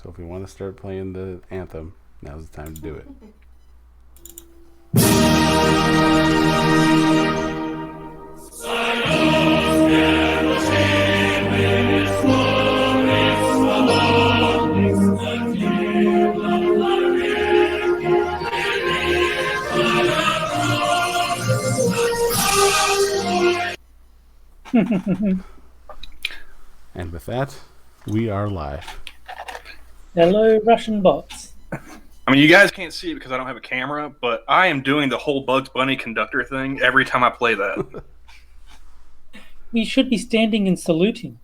So if we want to start playing the anthem, now's the time to do it. And with that, we are live. Hello, Russian bots. I mean, you guys can't see it because I don't have a camera, but I am doing the whole Bugs Bunny conductor thing every time I play that. We should be standing and saluting.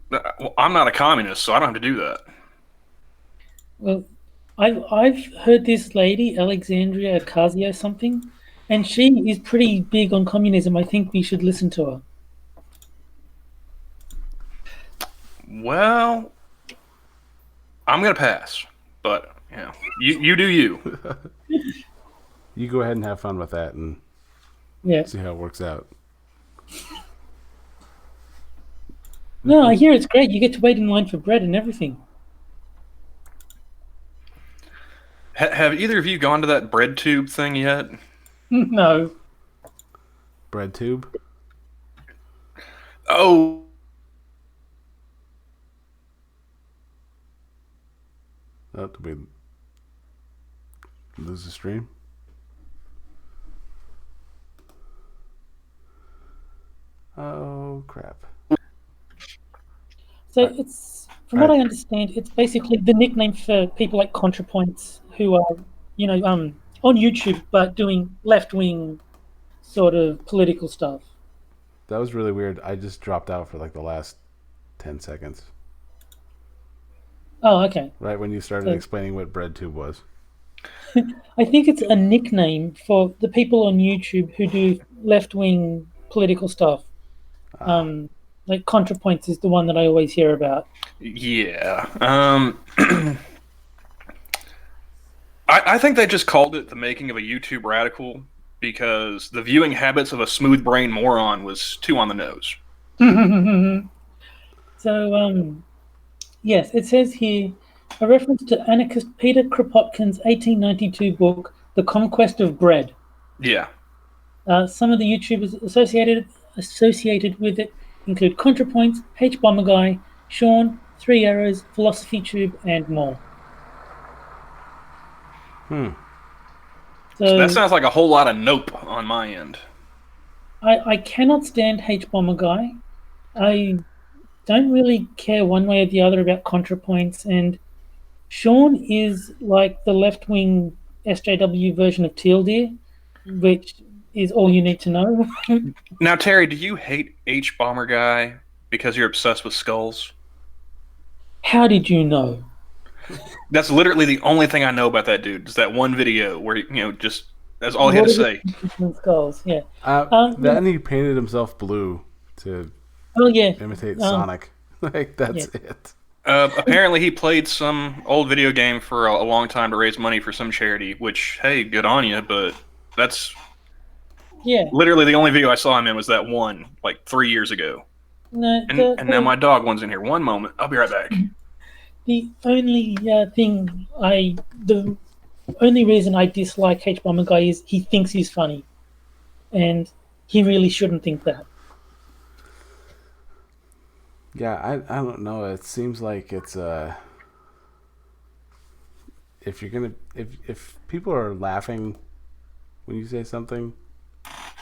Well, I'm not a communist, so I don't have to do that. Well, I've heard this lady, Alexandria Ocasio something, and she is pretty big on communism. I think we should listen to her. Well, I'm going to pass, but you do you. You go ahead and have fun with that and see how it works out. No, I hear it's great. You get to wait in line for bread and everything. Have either of you gone to that bread tube thing yet? No. Bread tube? Oh. Oh, did we lose the stream? Oh, crap. So it's, from what I understand, it's basically the nickname for people like ContraPoints who are, on YouTube but doing left-wing sort of political stuff. That was really weird. I just dropped out for like the last 10 seconds. Oh, okay. Right when you started explaining what BreadTube was. I think it's a nickname for the people on YouTube who do left-wing political stuff. Like ContraPoints is the one that I always hear about. Yeah. I think they just called it the making of a YouTube radical because the viewing habits of a smooth-brained moron was too on the nose. So, yes, it says here, a reference to anarchist Peter Kropotkin's 1892 book, The Conquest of Bread. Yeah. Some of the YouTubers associated with it include ContraPoints, H-Bomber Sean, Three Arrows, Philosophy Tube, and more. So that sounds like a whole lot of nope on my end. I cannot stand H-Bomber. I don't really care one way or the other about ContraPoints, and Sean is like the left-wing SJW version of Teal Deer, which is all you need to know. Now, Terry, do you hate H-Bomber Guy because you're obsessed with skulls? How did you know? That's literally the only thing I know about that dude. Is that one video where just that's all he had to say. Skulls, yeah. Then he painted himself blue to imitate Sonic. Like that's it. Apparently, he played some old video game for a long time to raise money for some charity. Which, hey, good on you, but that's literally the only video I saw him in was that one, like 3 years ago. No, and now my dog one's in here. One moment, I'll be right back. The only the only reason I dislike H-Bomber Guy is he thinks he's funny, and he really shouldn't think that. Yeah, I don't know. It seems like it's if people are laughing when you say something,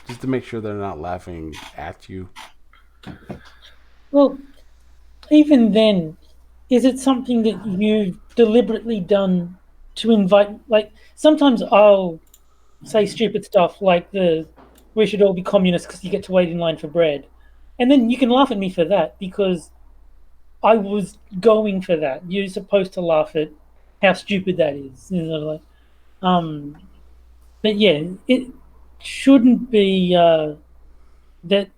just to make sure they're not laughing at you. Well, even then, is it something that you've deliberately done to invite? Like, sometimes I'll say stupid stuff like we should all be communists because you get to wait in line for bread. And then you can laugh at me for that because I was going for that. You're supposed to laugh at how stupid that is. But yeah, it shouldn't be that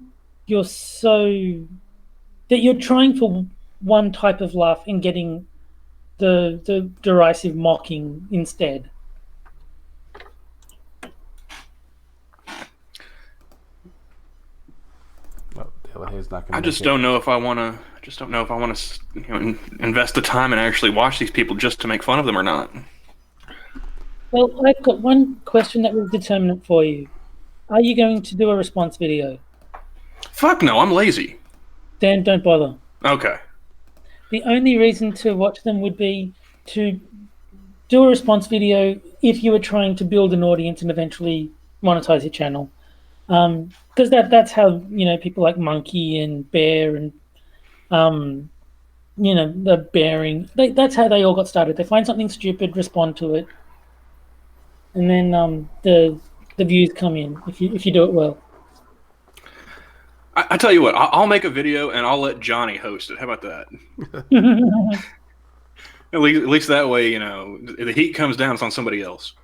you're trying for one type of laugh and getting the derisive mocking instead. Oh, the other He's not gonna. I just don't know if I want to. Just don't know if I want to, invest the time and actually watch these people just to make fun of them or not. Well, I've got one question that will determine it for you. Are you going to do a response video? Fuck no, I'm lazy. Then don't bother. Okay. The only reason to watch them would be to do a response video if you were trying to build an audience and eventually monetize your channel. Because that's how people like Monkey and Bear and the Bearing. That's how they all got started. They find something stupid, respond to it, and then the views come in if you do it well. I tell you what, I'll make a video and I'll let Johnny host it. How about that? At least that way, the heat comes down, it's on somebody else.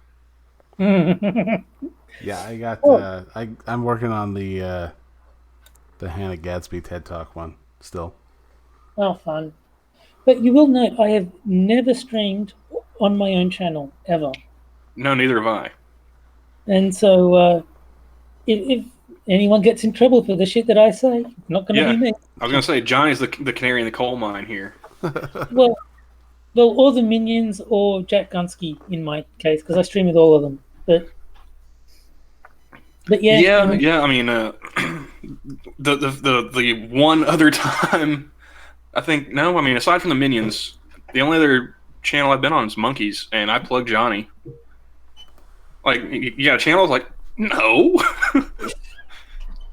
Yeah, I got. I'm working on the Hannah Gadsby TED Talk one still. Oh, fun! But you will note I have never streamed on my own channel ever. No, neither have I. And so, if anyone gets in trouble for the shit that I say, it's not going to be me. I was going to say Johnny's the canary in the coal mine here. Well, or the Minions or Jack Gunsky in my case, because I stream with all of them. But yeah. I mean, the one other time, I think aside from the Minions, the only other channel I've been on is Monkeys, and I plug Johnny. Like, you got a channel? I was like, no. It's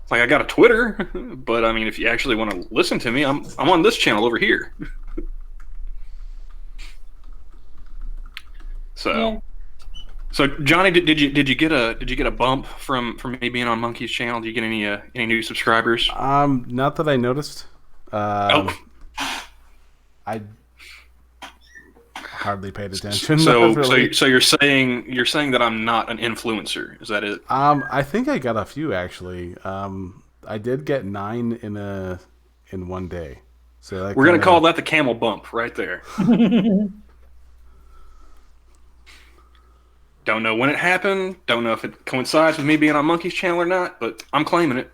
like, I got a Twitter, but I mean, if you actually want to listen to me, I'm on this channel over here. So Johnny, did you get a bump from me being on Monkey's channel? Did you get any new subscribers? Not that I noticed. I hardly paid attention. So you're saying that I'm not an influencer? Is that it? I think I got a few actually. I did get 9 in one day. So we're gonna call that the Camel bump right there. Don't know when it happened. Don't know if it coincides with me being on Monkey's channel or not, but I'm claiming it.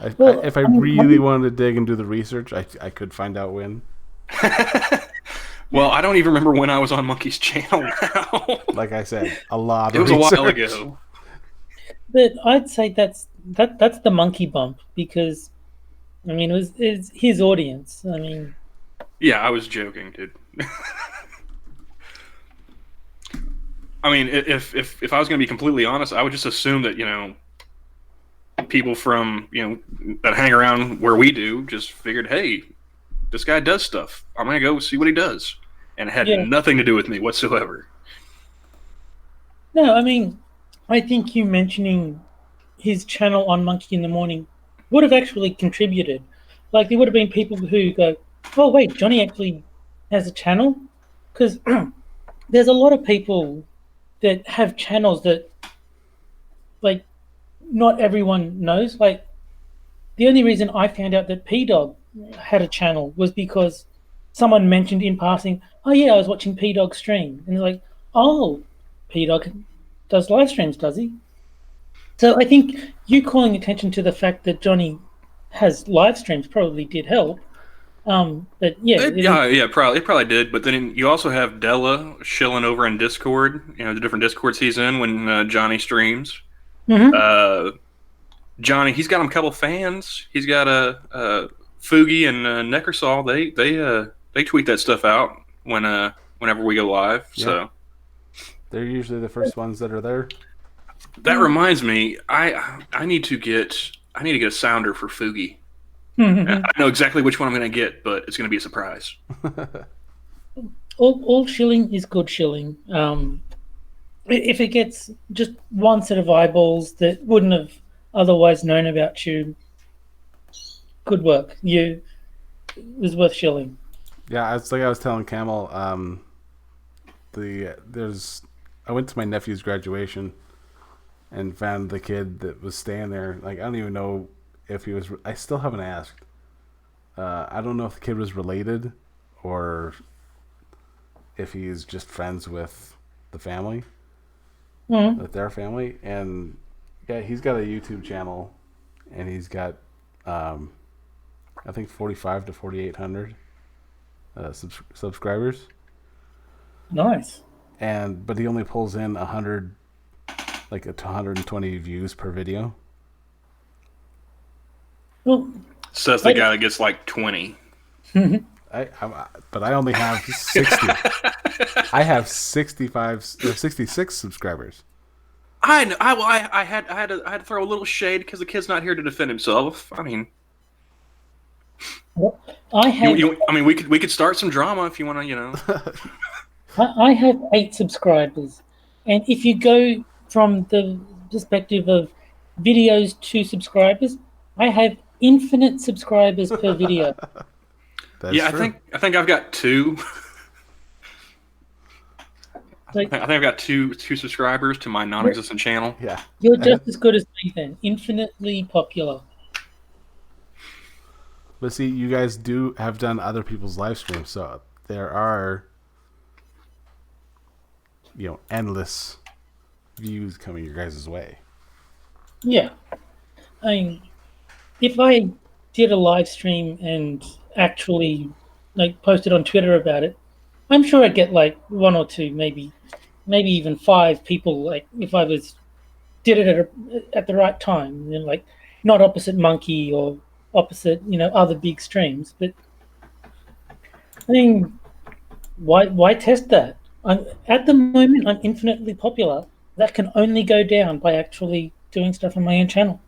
If I really wanted to dig and do the research, I could find out when. Well, I don't even remember when I was on Monkey's channel now. Like I said, a lot. It was research. A while ago. But I'd say that's the Monkey bump because, I mean, it's his audience. I mean. Yeah, I was joking, dude. I mean, if I was going to be completely honest, I would just assume that people from that hang around where we do just figured, hey, this guy does stuff. I'm going to go see what he does, and it had nothing to do with me whatsoever. No, I mean, I think you mentioning his channel on Monkey in the Morning would have actually contributed. Like, there would have been people who go, "Oh, wait, Johnny actually has a channel," because there's a lot of people that have channels that, like, not everyone knows. Like, the only reason I found out that P-Dog had a channel was because someone mentioned in passing, "Oh yeah, I was watching P-Dog stream," and they're like, "Oh, P-Dog does live streams, does he?" So I think you calling attention to the fact that Johnny has live streams probably did help. But it probably did. But then you also have Della shilling over in Discord. The different Discords he's in when Johnny streams. Mm-hmm. Johnny, he's got a couple fans. He's got a Fugi and Neckersall. They tweet that stuff out whenever we go live. Yeah. So they're usually the first ones that are there. That reminds me, I need to get a sounder for Fugi. I know exactly which one I'm going to get, but it's going to be a surprise. All shilling is good shilling. If it gets just one set of eyeballs that wouldn't have otherwise known about you, good work. It was worth shilling. Yeah, it's like I was telling Camel. I went to my nephew's graduation and found the kid that was staying there. Like, I don't even know if he was. I still haven't asked. I don't know if the kid was related or if he's just friends with the family, with their family. And yeah, he's got a YouTube channel, and he's got I think 45 to 4,800 subscribers. Nice. But he only pulls in 100, like 120 views per video. Well, So that's the guy that gets like 20. But I only have 60. I have 66 subscribers. I know. I had to throw a little shade because the kid's not here to defend himself. I mean, I have. I mean, we could start some drama if you want to. You know. I have 8 subscribers, and if you go from the perspective of videos to subscribers, I have infinite subscribers per video. Yeah, true. I think I've got 2. I think I've got two subscribers to my non-existent channel. Yeah, you're just as good as me then. Infinitely popular. But see, you guys have done other people's live streams, so there are, endless views coming your guys' way. Yeah, I mean, if I did a live stream and actually posted on Twitter about it, I'm sure I'd get like 1 or 2, maybe even 5 people. Like if I did it at the right time, like not opposite Monkey or opposite other big streams. But I mean, why test that? At the moment I'm infinitely popular. That can only go down by actually doing stuff on my own channel.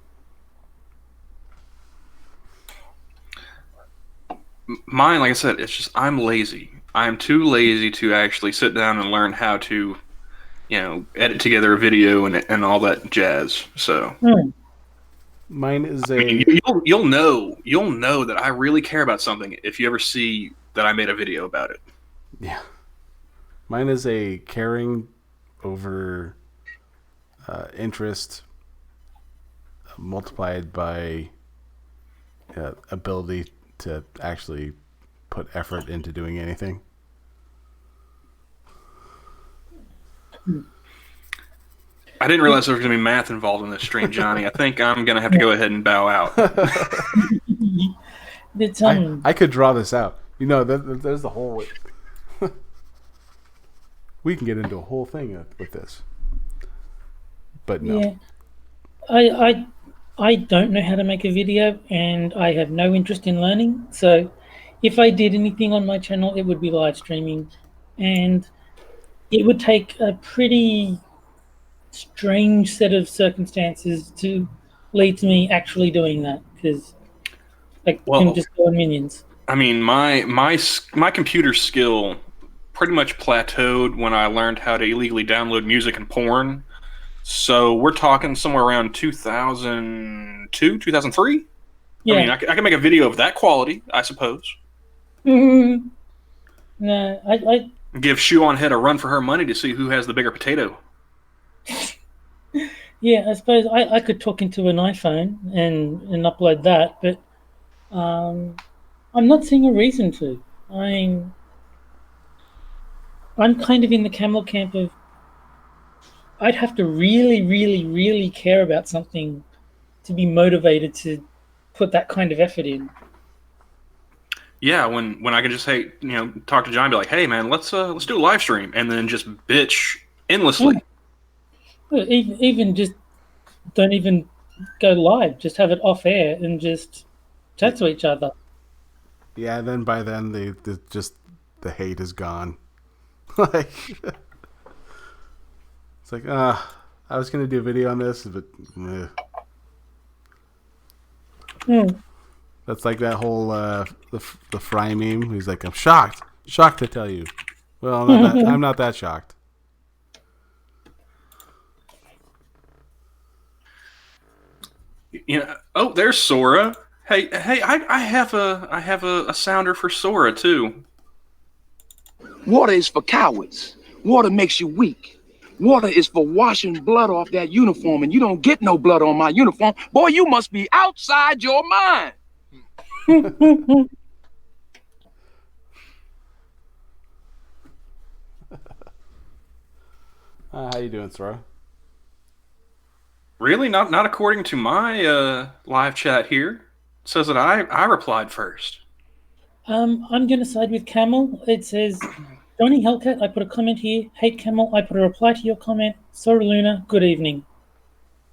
Mine, like I said, it's just I'm lazy. I'm too lazy to actually sit down and learn how to, edit together a video and all that jazz. So, mine is you'll know that I really care about something if you ever see that I made a video about it. Yeah, mine is a caring over interest multiplied by ability to actually put effort into doing anything. I didn't realize there was going to be math involved in this stream, Johnny. I think I'm going to have to go ahead and bow out. I could draw this out. There's the whole... We can get into a whole thing with this. But no. Yeah. I don't know how to make a video, and I have no interest in learning. So if I did anything on my channel, it would be live streaming. And it would take a pretty strange set of circumstances to lead to me actually doing that, because can just go on Minions. I mean, my computer skill pretty much plateaued when I learned how to illegally download music and porn. So we're talking somewhere around 2002, 2003. Yeah. I mean, I can make a video of that quality, I suppose. Mm-hmm. No, I give Shoe on Head a run for her money to see who has the bigger potato. Yeah, I suppose I could talk into an iPhone and upload that, but I'm not seeing a reason to. I'm kind of in the Camel camp of I'd have to really, really, really care about something to be motivated to put that kind of effort in. Yeah, when I could just talk to John and be like, hey man, let's do a live stream, and then just bitch endlessly. Even just don't even go live. Just have it off air and just chat to each other. Yeah, then by then the hate is gone. Like it's like I was gonna do a video on this, but that's like that whole the Fry meme. He's like, I'm shocked to tell you. Well, I'm not that shocked. Oh, there's Sora. Hey, I have a sounder for Sora too. Water is for cowards. Water makes you weak. Water is for washing blood off that uniform, and you don't get no blood on my uniform. Boy, you must be outside your mind. How you doing, Sora? Really? Not according to my live chat here. says that I replied first. I'm going to side with Camel. It says, Johnny Hellcat, I put a comment here. Hate Camel, I put a reply to your comment. Sorry, Luna, good evening.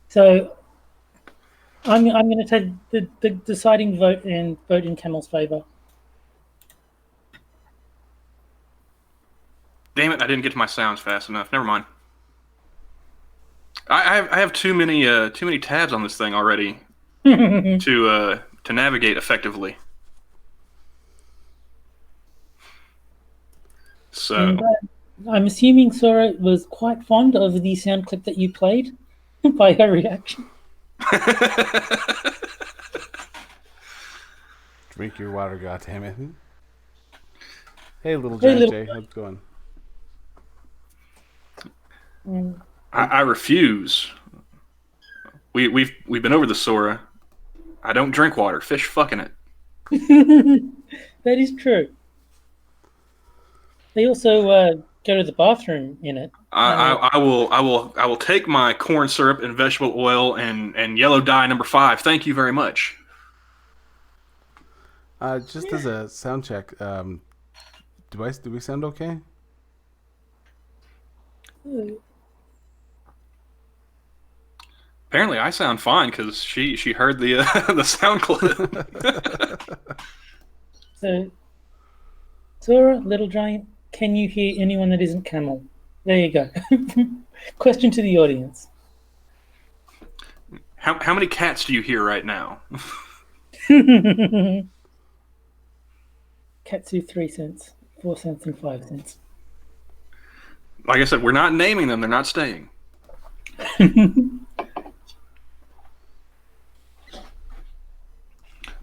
So I'm going to take the deciding vote and vote in Camel's favor. Damn it! I didn't get to my sounds fast enough. Never mind. I have too many tabs on this thing already to navigate effectively. So And, I'm assuming Sora was quite fond of the sound clip that you played by her reaction. Drink your water, goddammit. Hey, little Jay, how's it going? I refuse. We've been over the Sora. I don't drink water. Fish fucking it. That is true. They also go to the bathroom in it. I will take my corn syrup and vegetable oil and yellow dye number 5. Thank you very much. Just as a sound check, do we sound okay? Apparently, I sound fine because she heard the the sound clip. So, Sora, Little Giant, can you hear anyone that isn't Camel? There you go. Question to the audience. How many cats do you hear right now? Katsu 3 cents, 4 cents, and 5 cents. Like I said, we're not naming them. They're not staying.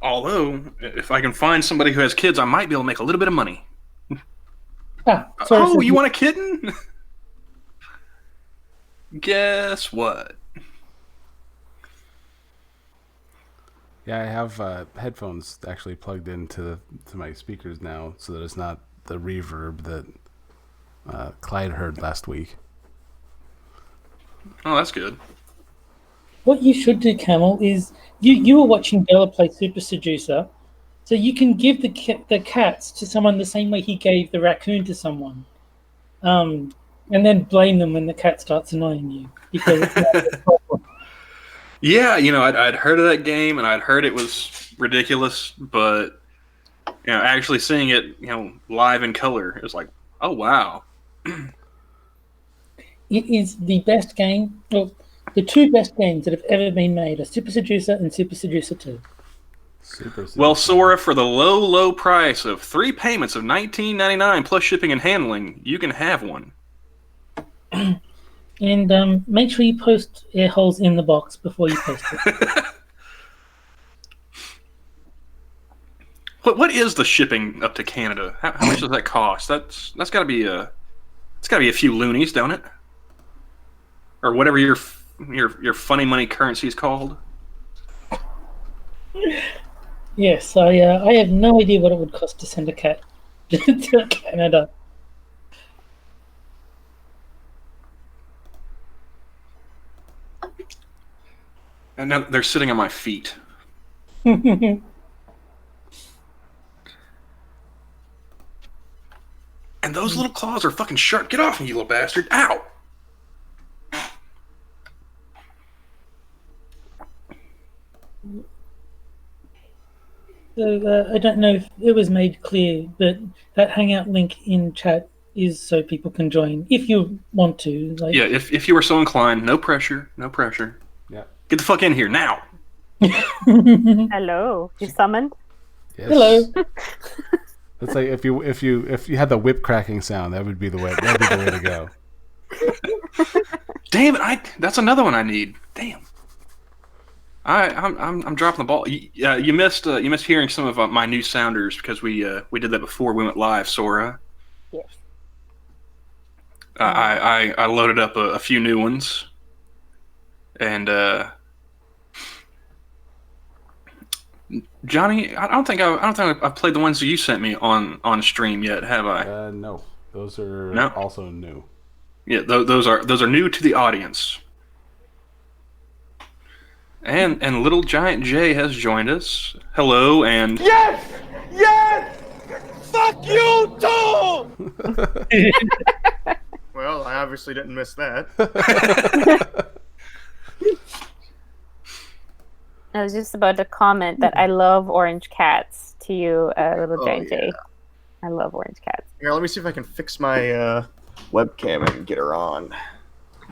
Although, if I can find somebody who has kids, I might be able to make a little bit of money. Sorry, you want a kitten? Guess what? Yeah, I have headphones actually plugged into my speakers now, so that it's not the reverb that Clyde heard last week. Oh, that's good. What you should do, Camel, is you were watching Bella play Super Seducer, so you can give the cats to someone the same way he gave the raccoon to someone, and then blame them when the cat starts annoying you because it's not your problem. Yeah, I'd heard of that game and I'd heard it was ridiculous, but actually seeing it, live in color, it was like, oh wow. It is the best game. Well, the 2 best games that have ever been made are Super Seducer and Super Seducer 2. Well, Sora, for the low price of 3 payments of $19.99 plus shipping and handling, you can have one. And make sure you post air holes in the box before you post it. What is the shipping up to Canada? How much does that cost? That's got to be a few loonies, don't it? Or whatever your funny money currency is called. Yes, I have no idea what it would cost to send a cat to Canada. And now they're sitting on my feet. And those little claws are fucking sharp. Get off me, you little bastard. Ow! So I don't know if it was made clear, but that Hangout link in chat is so people can join if you want to. Yeah, if you were so inclined, no pressure, no pressure. Yeah. Get the fuck in here now. Hello, you summoned? Yes. Hello. It's like if you had the whip cracking sound, that would be the way. That would be the way to go. Damn it! That's another one I need. Damn. I'm dropping the ball. You missed hearing some of my new sounders because we did that before we went live, Sora. Yes. I loaded up a few new ones, and Johnny, I don't think I've played the ones that you sent me on stream yet, have I? No, those are also new. Yeah, those are new to the audience. And Little Giant J has joined us. Hello, and Yes! Yes! Fuck you too! Well, I obviously didn't miss that. I was just about to comment that I love orange cats to you, Little Giant J. I love orange cats. Here, let me see if I can fix my webcam and get her on.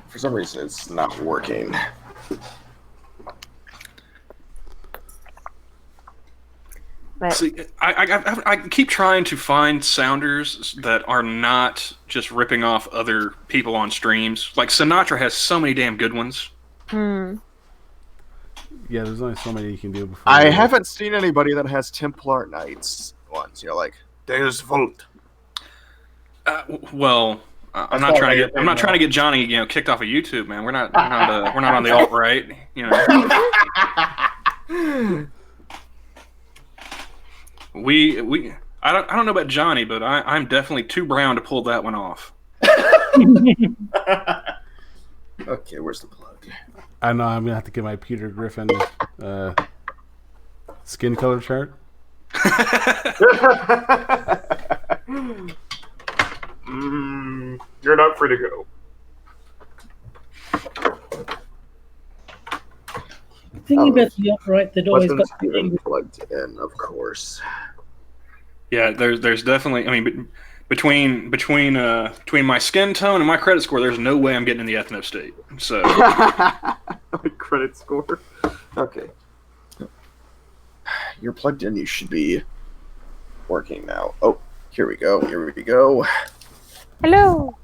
For some reason, it's not working. But see, I keep trying to find sounders that are not just ripping off other people on streams. Like Sinatra has so many damn good ones. Yeah, there's only so many you can do before. I haven't seen anybody that has Templar Knights ones. You know, like Deus Vult. Well, I'm not trying to get Johnny, kicked off of YouTube, man. We're not on the alt right, I don't know about Johnny, but I'm definitely too brown to pull that one off. Okay, where's the plug? I know I'm gonna have to get my Peter Griffin skin color chart. You're not free to go. The thing about the upright that always got Weapons plugged in, of course. Yeah, there's definitely. I mean, between my skin tone and my credit score, there's no way I'm getting in the ethno state. So credit score. Okay. You're plugged in. You should be working now. Oh, here we go. Here we go. hello.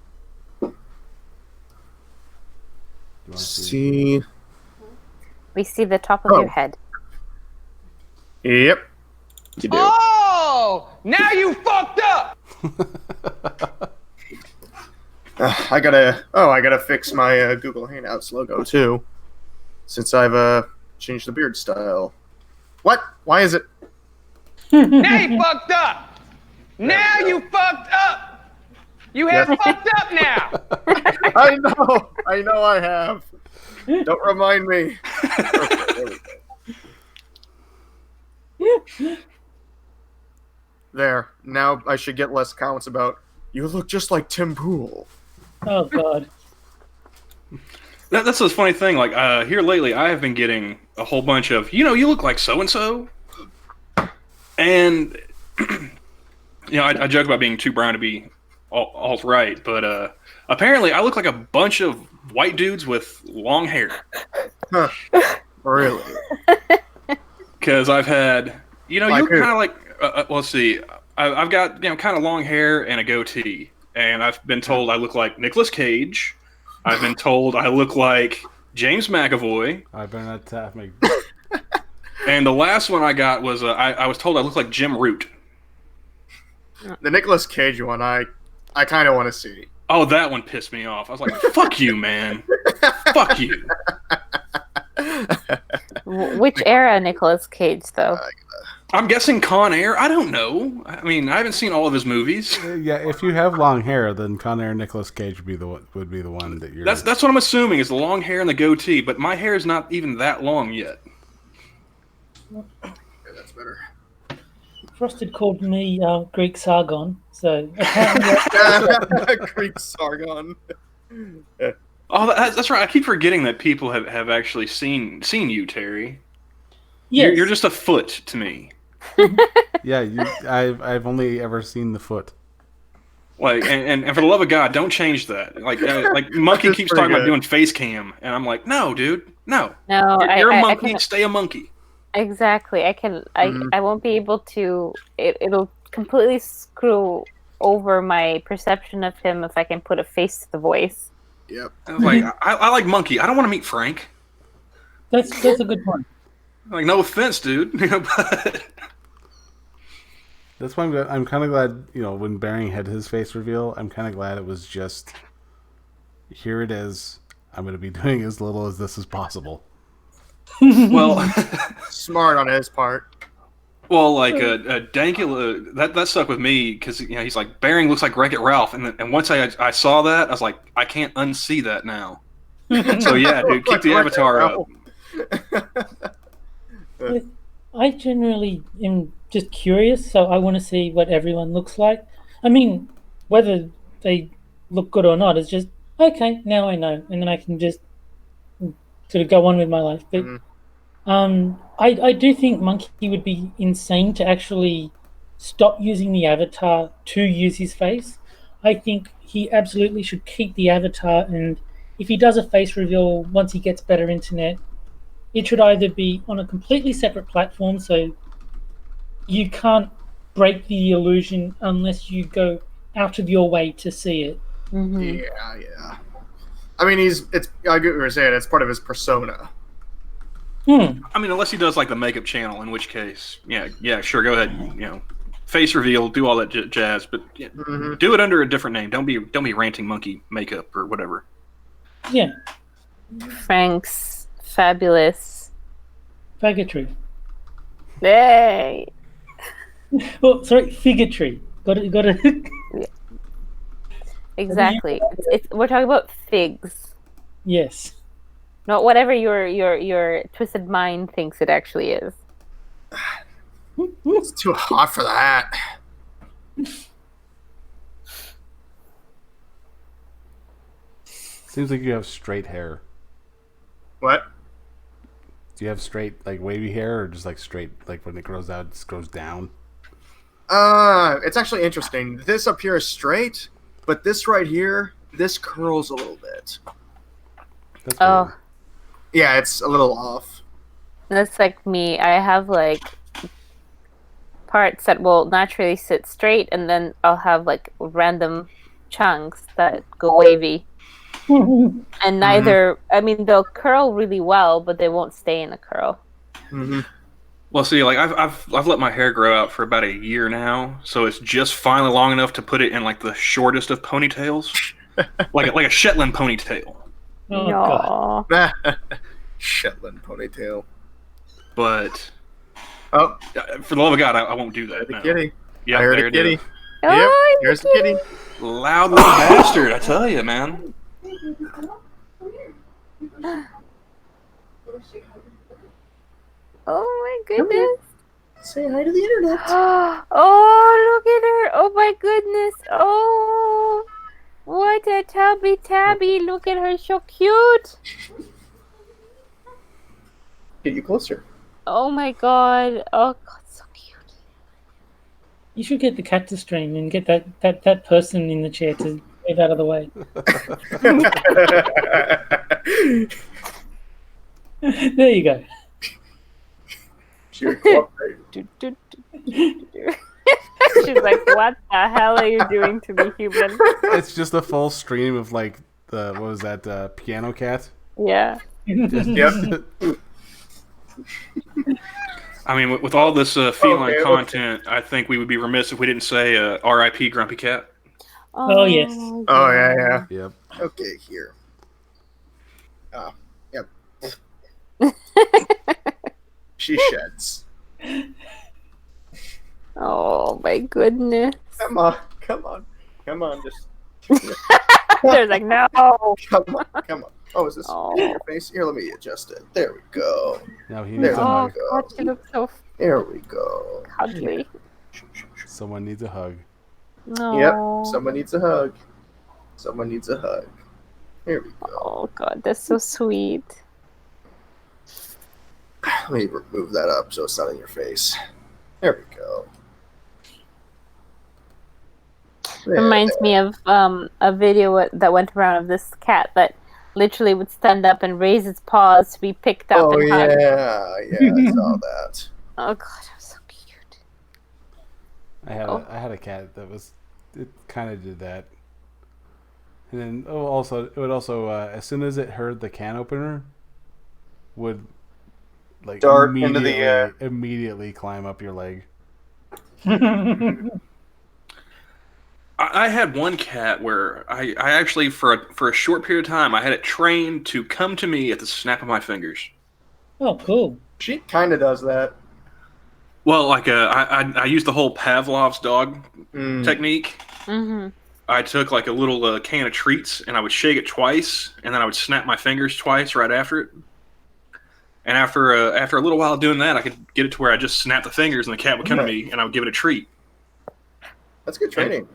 See. We see the top of your head. Yep. You do. Oh, now you fucked up. I gotta fix my Google Hangouts logo too, since I've changed the beard style. What? Why is it? Now you fucked up. Now you fucked up. You have fucked up now. I know I have. Don't remind me. Okay, there we go. There. Now I should get less comments about, you look just like Tim Pool. Oh, God. that's the funny thing. Like here lately, I have been getting a whole bunch of, you look like so and so, and I joke about being too brown to be alt right, but apparently I look like a bunch of white dudes with long hair. Huh. Really? Because I've had, you're Like kind of like, let's see, I've got kind of long hair and a goatee, and I've been told I look like Nicolas Cage. I've been told I look like James McAvoy. I better not tap me. And the last one I got was I was told I look like Jim Root. The Nicolas Cage one, I kind of want to see. Oh, that one pissed me off. I was like, fuck you, man. Fuck you. Which era Nicolas Cage, though? I'm guessing Con Air. I don't know. I mean, I haven't seen all of his movies. Yeah, if you have long hair, then Con Air Nicolas Cage would be the one that you're. That's what I'm assuming is the long hair and the goatee. But my hair is not even that long yet. Yeah, that's better. Frosted called me Greek Sargon, so Greek Sargon. Oh, that's right. I keep forgetting that people have actually seen you, Terry. yes. You're just a foot to me. Yeah, I've only ever seen the foot. Like, and for the love of God, don't change that. Like Monkey keeps talking about doing face cam, and I'm like, no, dude, no. No, You're a monkey. Stay a monkey. Exactly. I won't be able to. It'll completely screw over my perception of him if I can put a face to the voice. Yep. Like I like Monkey. I don't want to meet Frank. That's a good point. Like, no offense, dude. But That's why I'm kind of glad, when Baring had his face reveal, I'm kind of glad it was just, here it is. I'm going to be doing as little as this as possible. well, Smart on his part. well, like Dankula, that stuck with me because he's like, Baring looks like Wreck-It Ralph, and once I saw that, I was like, I can't unsee that now. So yeah, dude, keep the avatar up. I generally am just curious, so I want to see what everyone looks like. I mean, whether they look good or not is just okay. Now I know, and then I can just sort of go on with my life. But I do think Monkey would be insane to actually stop using the avatar to use his face. I think he absolutely should keep the avatar, and if he does a face reveal once he gets better internet, it should either be on a completely separate platform, so you can't break the illusion unless you go out of your way to see it. Yeah. I mean, I get what you're saying. It's part of his persona. I mean, unless he does like the makeup channel, in which case, yeah, sure, go ahead. Face reveal, do all that jazz, but do it under a different name. Don't be ranting monkey makeup or whatever. Yeah. Frank's fabulous faggotry. Hey. Oh, sorry, figotry. Got it. Yeah. Exactly. We're talking about figs. Yes. Not whatever your twisted mind thinks it actually is. It's too hot for that. Seems like you have straight hair. What? Do you have straight, like, wavy hair, or just like straight, like when it grows out, it just goes down? It's actually interesting. This up here is straight, but this right here, this curls a little bit. That's weird. Yeah, it's a little off. That's like me. I have like parts that will naturally sit straight, and then I'll have like random chunks that go wavy. And neither, I mean, they'll curl really well, but they won't stay in a curl. Well, see, like I've let my hair grow out for about a year now, so it's just finally long enough to put it in like the shortest of ponytails, like a Shetland ponytail. Oh, God. Shetland ponytail. But for the love of God, I won't do that. The kitty. Yeah, I heard there a it kitty. is. Yep, here's the kitty. Loud little bastard, I tell you, man. Oh my goodness. Say hi to the internet. Oh, look at her. Oh my goodness. Oh, what a tabby. Look at her, so cute. Get you closer. Oh my god. Oh god, so cute. You should get the cat to stream and get that person in the chair to move out of the way. There you go. She's like, what the hell are you doing to me, human? It's just a full stream of like what was that, piano cat? Yeah. Yep. I mean, with all this feline content, I think we would be remiss if we didn't say R.I.P. Grumpy Cat. Oh yes. Oh yeah. Yep. Okay, here. Yep. She sheds. Oh my goodness. Come on. Just. They're like, no. Come on. Oh, is this your face? Here, let me adjust it. There we go. Now he There needs a we hug. go. God, she looks so There we go. cuddly. Someone needs a hug. No. Yep. Someone needs a hug. Here we go. Oh god, that's so sweet. Let me remove that up so it's not in your face. There we go. Reminds me of a video that went around of this cat that literally would stand up and raise its paws to be picked up and hugged. I saw that. Oh god, it was so cute. I had a cat it kind of did that. And then it would also as soon as it heard the can opener, would like Dart into the air. Immediately climb up your leg. I had one cat where I actually for a short period of time I had it trained to come to me at the snap of my fingers. Oh, cool. She kind of does that. Well, like I used the whole Pavlov's dog technique. Mm-hmm. I took like a little can of treats and I would shake it twice and then I would snap my fingers twice right after it. And after a little while doing that, I could get it to where I just snap the fingers and the cat would come to me and I would give it a treat. That's good training.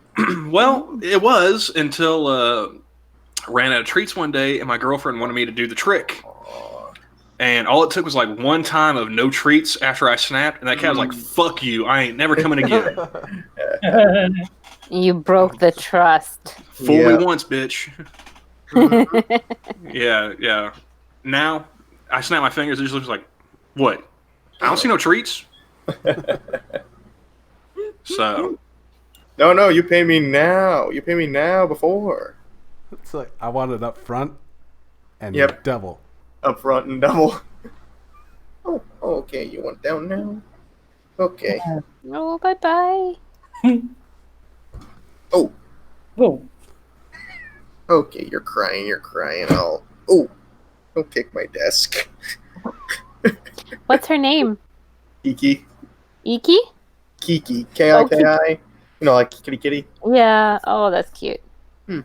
Well, it was until I ran out of treats one day and my girlfriend wanted me to do the trick. And all it took was like one time of no treats after I snapped, and that cat was like, "Fuck you, I ain't never coming again." You broke the trust. Fool me once, bitch. Yeah. Now I snap my fingers, it just looks like, what? I don't see no treats. So. No, you pay me now. You pay me now before. It's like I want it up front and double. Up front and double. Oh, okay. You want down now? Okay. Oh, bye-bye. Oh. Whoa. Okay, you're crying. Oh, don't kick my desk. What's her name? Kiki. Iki? Kiki. K-I-K-I. You know, like kitty kitty. Yeah. Oh, that's cute. She's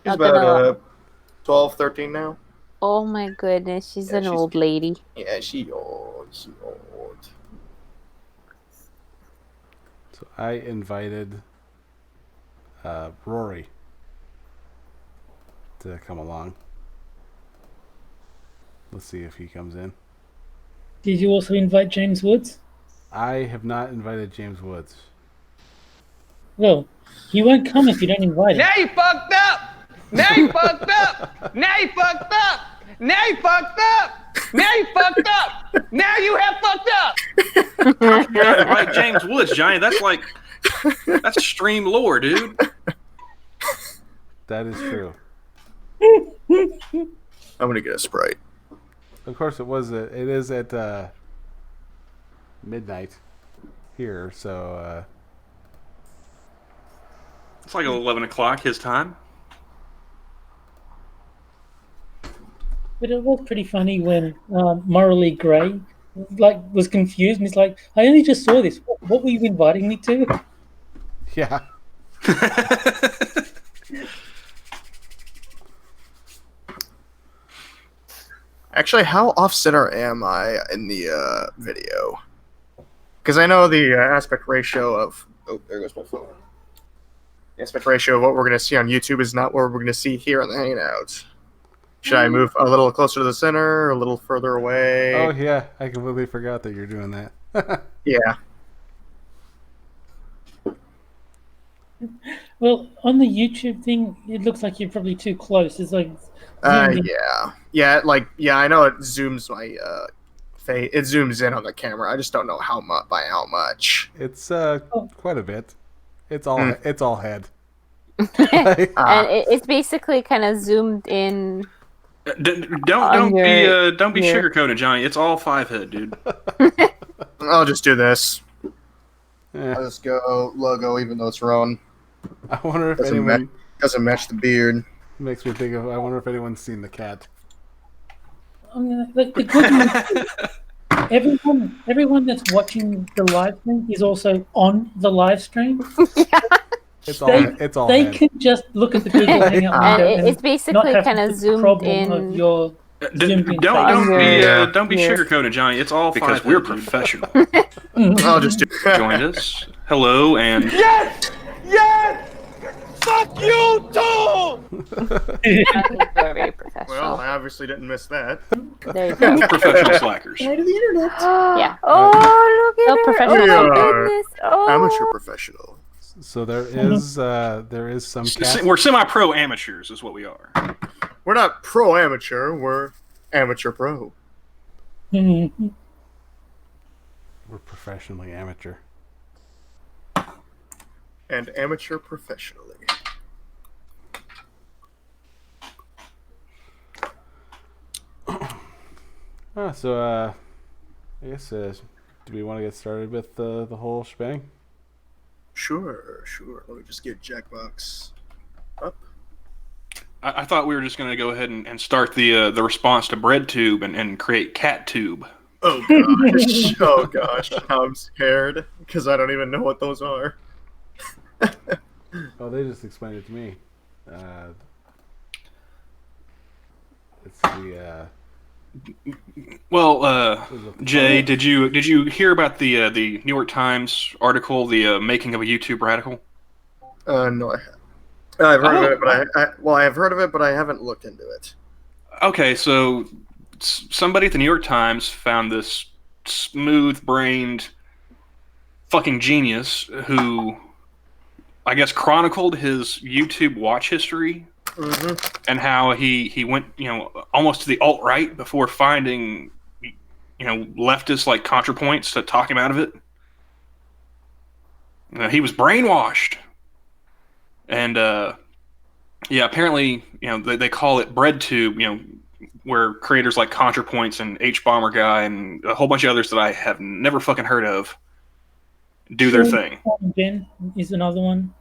about 12, 13 now. Oh my goodness, she's an old lady. Yeah, she old. She old. So I invited Rory to come along. Let's see if he comes in. Did you also invite James Woods? I have not invited James Woods. Well, he won't come if you don't invite him. Now you fucked up! Now you fucked up! Now you fucked up! Now you fucked up! Now you fucked up! Now you have fucked up! Right, James Woods, Johnny. That's stream lore, dude. That is true. I'm gonna get a Sprite. Of course, it is at midnight here, so it's like 11 o'clock his time. But it was pretty funny when Morally Grey was confused and he's like, "I only just saw this. What were you inviting me to?" Yeah. Actually, how off-center am I in the video? Because I know the aspect ratio of... Oh, there goes my phone. The aspect ratio of what we're going to see on YouTube is not what we're going to see here on the Hangout. Should I move a little closer to the center, a little further away? Oh, yeah. I completely forgot that you're doing that. Yeah. Well, on the YouTube thing, it looks like you're probably too close. It's like... Yeah, I know it zooms my face. It zooms in on the camera. I just don't know by how much. It's quite a bit. It's all head. And it's basically kind of zoomed in. Don't be sugarcoated, Johnny. It's all 5-head, dude. I'll just do this. Yeah. I'll just go logo, even though it's wrong. I wonder if anyone doesn't match the beard. Makes me think of. I wonder if anyone's seen the cat. Like the good news, everyone that's watching the live stream is also on the live stream. It's all. They head. can just look at the Google Hangout window and it's basically kind of zoomed in. Of your Don't be sugarcoated, Johnny. It's all because we're professional. I'll just do. Join us. Hello and Yes! Fuck you too! Very professional. Well, I obviously didn't miss that. There you go. professional slackers. Right to the internet. Yeah. Oh, look at her. professional. Oh, We my are goodness. Oh. Amateur professional. So there is some cat. We're semi-pro amateurs, is what we are. We're not pro amateur. We're amateur pro. We're professionally amateur. And amateur professionally. So I guess do we want to get started with the whole shebang? Sure. Let me just get Jackbox up. I thought we were just going to go ahead and start the response to BreadTube and create CatTube. Oh gosh, I'm scared because I don't even know what those are. Oh, they just explained it to me. It's the. Well, Jay, did you hear about the New York Times article, the making of a YouTube radical? No, I haven't. I've heard of it, but I have heard of it, but I haven't looked into it. Okay, so somebody at the New York Times found this smooth-brained fucking genius who, I guess, chronicled his YouTube watch history and how he went, almost to the alt-right before finding, leftist like ContraPoints to talk him out of it. He was brainwashed. And apparently, they call it BreadTube, where creators like ContraPoints and H-Bomber Guy and a whole bunch of others that I have never fucking heard of do their thing. Sean and Jen is another one.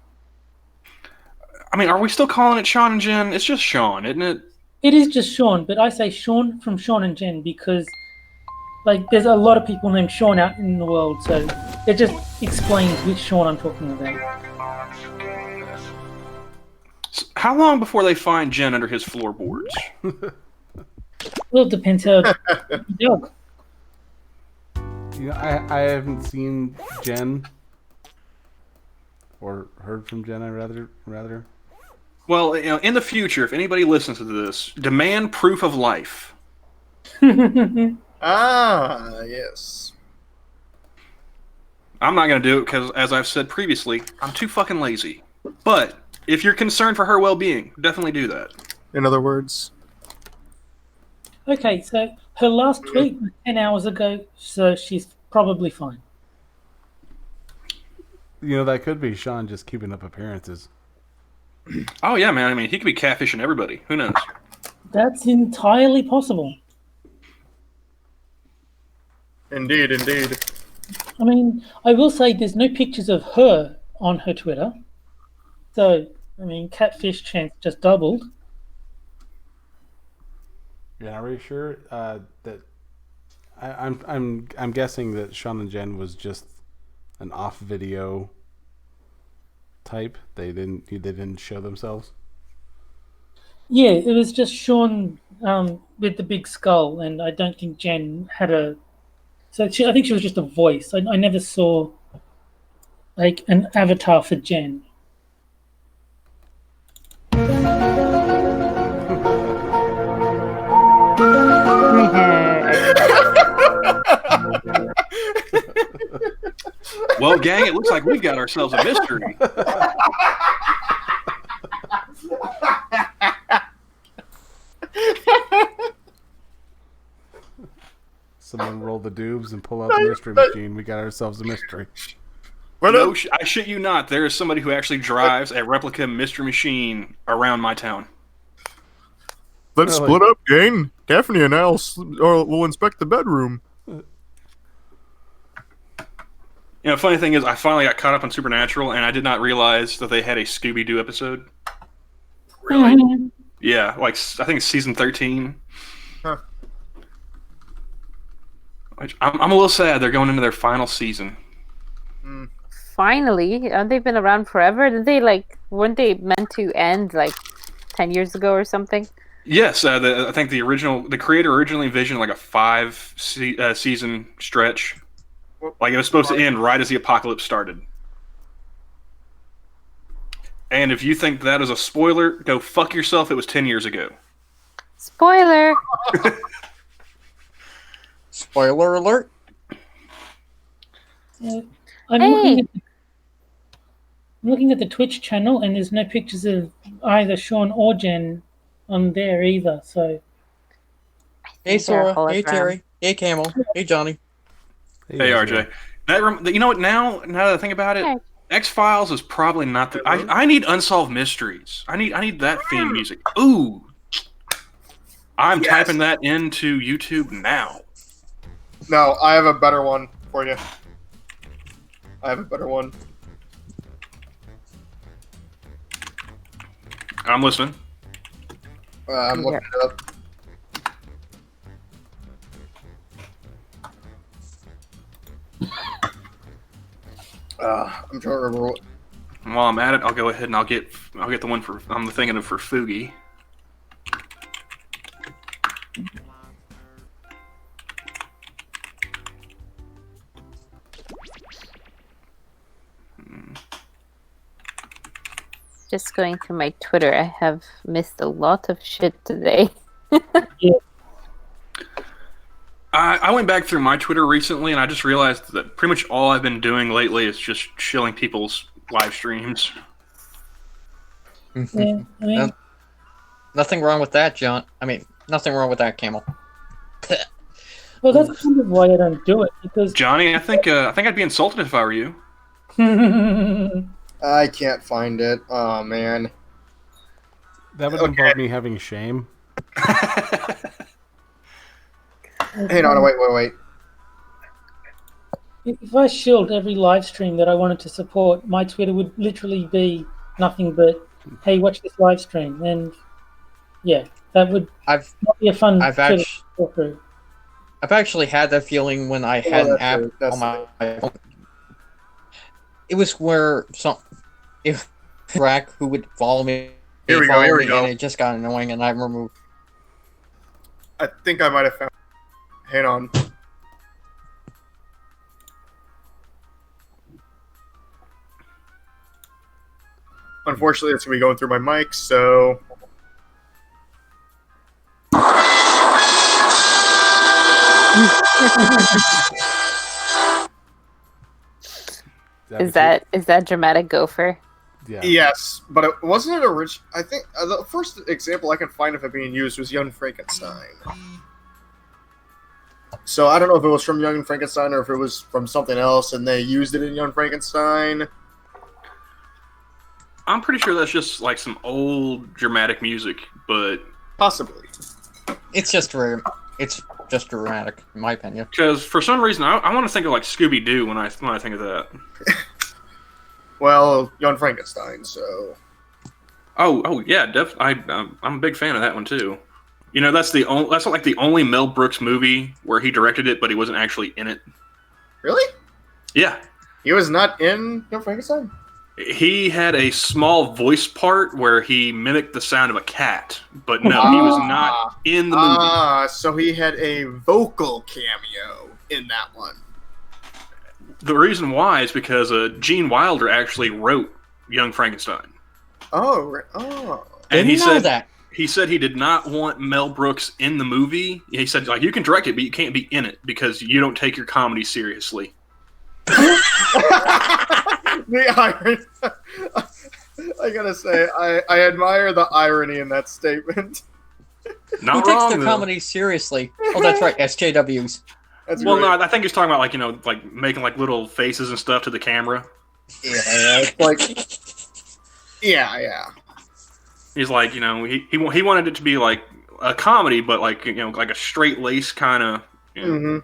I mean, are we still calling it Sean and Jen? It's just Sean, isn't it? It is just Sean, but I say Sean from Sean and Jen because, there's a lot of people named Sean out in the world, so it just explains which Sean I'm talking about. How long before they find Jen under his floorboards? Well, it depends how dog. I haven't seen Jen or heard from Jen. I rather. Well, in the future, if anybody listens to this, demand proof of life. Yes. I'm not going to do it because, as I've said previously, I'm too fucking lazy. But if you're concerned for her well-being, definitely do that. In other words. Okay, so her last tweet was 10 hours ago, so she's probably fine. That could be Sean just keeping up appearances. Oh, yeah, man. I mean, he could be catfishing everybody. Who knows? That's entirely possible. Indeed. I mean, I will say there's no pictures of her on her Twitter. So, I mean, catfish chance just doubled. You're not really sure that I'm guessing that Sean and Jen was just an off video type. They didn't show themselves. Yeah, it was just Sean with the big skull, and I don't think Jen had a. So I think she was just a voice. I never saw an avatar for Jen. Well, gang, it looks like we've got ourselves a mystery. Someone roll the dubs and pull out the mystery machine. We got ourselves a mystery. No, I shit you not. There is somebody who actually drives a replica mystery machine around my town. Let's split up, gang. Daphne and I will inspect the bedroom. Funny thing is, I finally got caught up on Supernatural, and I did not realize that they had a Scooby-Doo episode. Really? Yeah, I think it's season 13. Huh. I'm a little sad they're going into their final season. Finally? They've been around forever? Weren't they meant to end 10 years ago or something? Yes, I think the creator originally envisioned a 5 season stretch. It was supposed to end right as the apocalypse started. And if you think that is a spoiler, go fuck yourself. It was 10 years ago. Spoiler! Spoiler alert. I'm looking at the Twitch channel, and there's no pictures of either Sean or Jen on there either. So, hey Sora, hey Terry, hey Camel, hey Johnny. Hey RJ. You know what? Now that I think about it, X-Files is probably not the. I need Unsolved Mysteries. I need that theme music. Ooh, I'm typing that into YouTube now. No, I have a better one for you. I'm listening. I'm looking it up. I'm trying to remember what. While I'm at it, I'll go ahead and I'll get the one I'm thinking of for Fugi. Just going through my Twitter, I have missed a lot of shit today. Yeah. I went back through my Twitter recently, and I just realized that pretty much all I've been doing lately is just shilling people's live streams. Yeah, I mean, Nothing wrong with that, John. I mean, nothing wrong with that, Camel. well, that's kind of why I don't do it, because Johnny, I think I'd be insulted if I were you. I can't find it. Oh man. That would involve me having shame. Hang on, wait. if I shilled every live stream that I wanted to support, my Twitter would literally be nothing but, "Hey, watch this live stream," and yeah, that would not be a fun I've Twitter to talk through. I've actually had that feeling when I had an app on my phone. It was where if Rack who would follow me. Here we go. And it just got annoying, and I removed. I think I might have found. Hang on. Unfortunately, it's gonna be going through my mic, so. Is that dramatic gopher? Yeah. Yes, but it wasn't it original. I think the first example I can find of it being used was Young Frankenstein. So I don't know if it was from Young Frankenstein or if it was from something else, and they used it in Young Frankenstein. I'm pretty sure that's just like some old dramatic music, but possibly. It's just dramatic, in my opinion. Because for some reason, I want to think of like Scooby Doo when I think of that. Well, Young Frankenstein, so. Oh yeah, I'm a big fan of that one too. You know, that's like the only Mel Brooks movie where he directed it, but he wasn't actually in it. Really? Yeah. He was not in Young Frankenstein? He had a small voice part where he mimicked the sound of a cat, but no, he was not in the movie. So he had a vocal cameo in that one. The reason why is because Gene Wilder actually wrote Young Frankenstein. Oh. And he said that. He said he did not want Mel Brooks in the movie. He said, like, you can direct it, but you can't be in it because you don't take your comedy seriously. The irony. I gotta say, I admire the irony in that statement. Not Who wrong, takes their though. comedy seriously? Oh, that's right, SJWs. That's well, great. no, I think he's talking about like like making like little faces and stuff to the camera. Yeah, it's like, yeah. He's like, he wanted it to be like a comedy, but like like a straight lace kind of. Mm-hmm.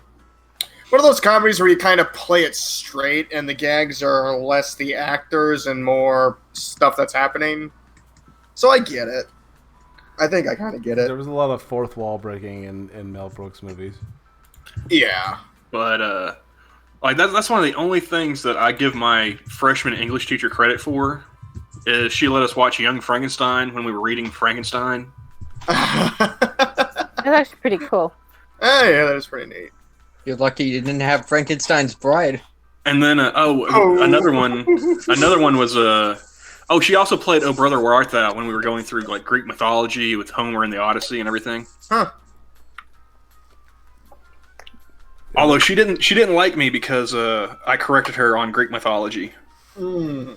One of those comedies where you kind of play it straight, and the gags are less the actors and more stuff that's happening. So I get it. I think I kind of get it. There was a lot of fourth wall breaking in Mel Brooks movies. Yeah, but like that's one of the only things that I give my freshman English teacher credit for. Is she let us watch Young Frankenstein when we were reading Frankenstein? That's actually pretty cool. Oh, yeah, that is pretty neat. You're lucky you didn't have Frankenstein's bride. And then another one was she also played Oh Brother Where Art Thou when we were going through like Greek mythology with Homer and the Odyssey and everything. Huh. Although she didn't like me because I corrected her on Greek mythology. Mm.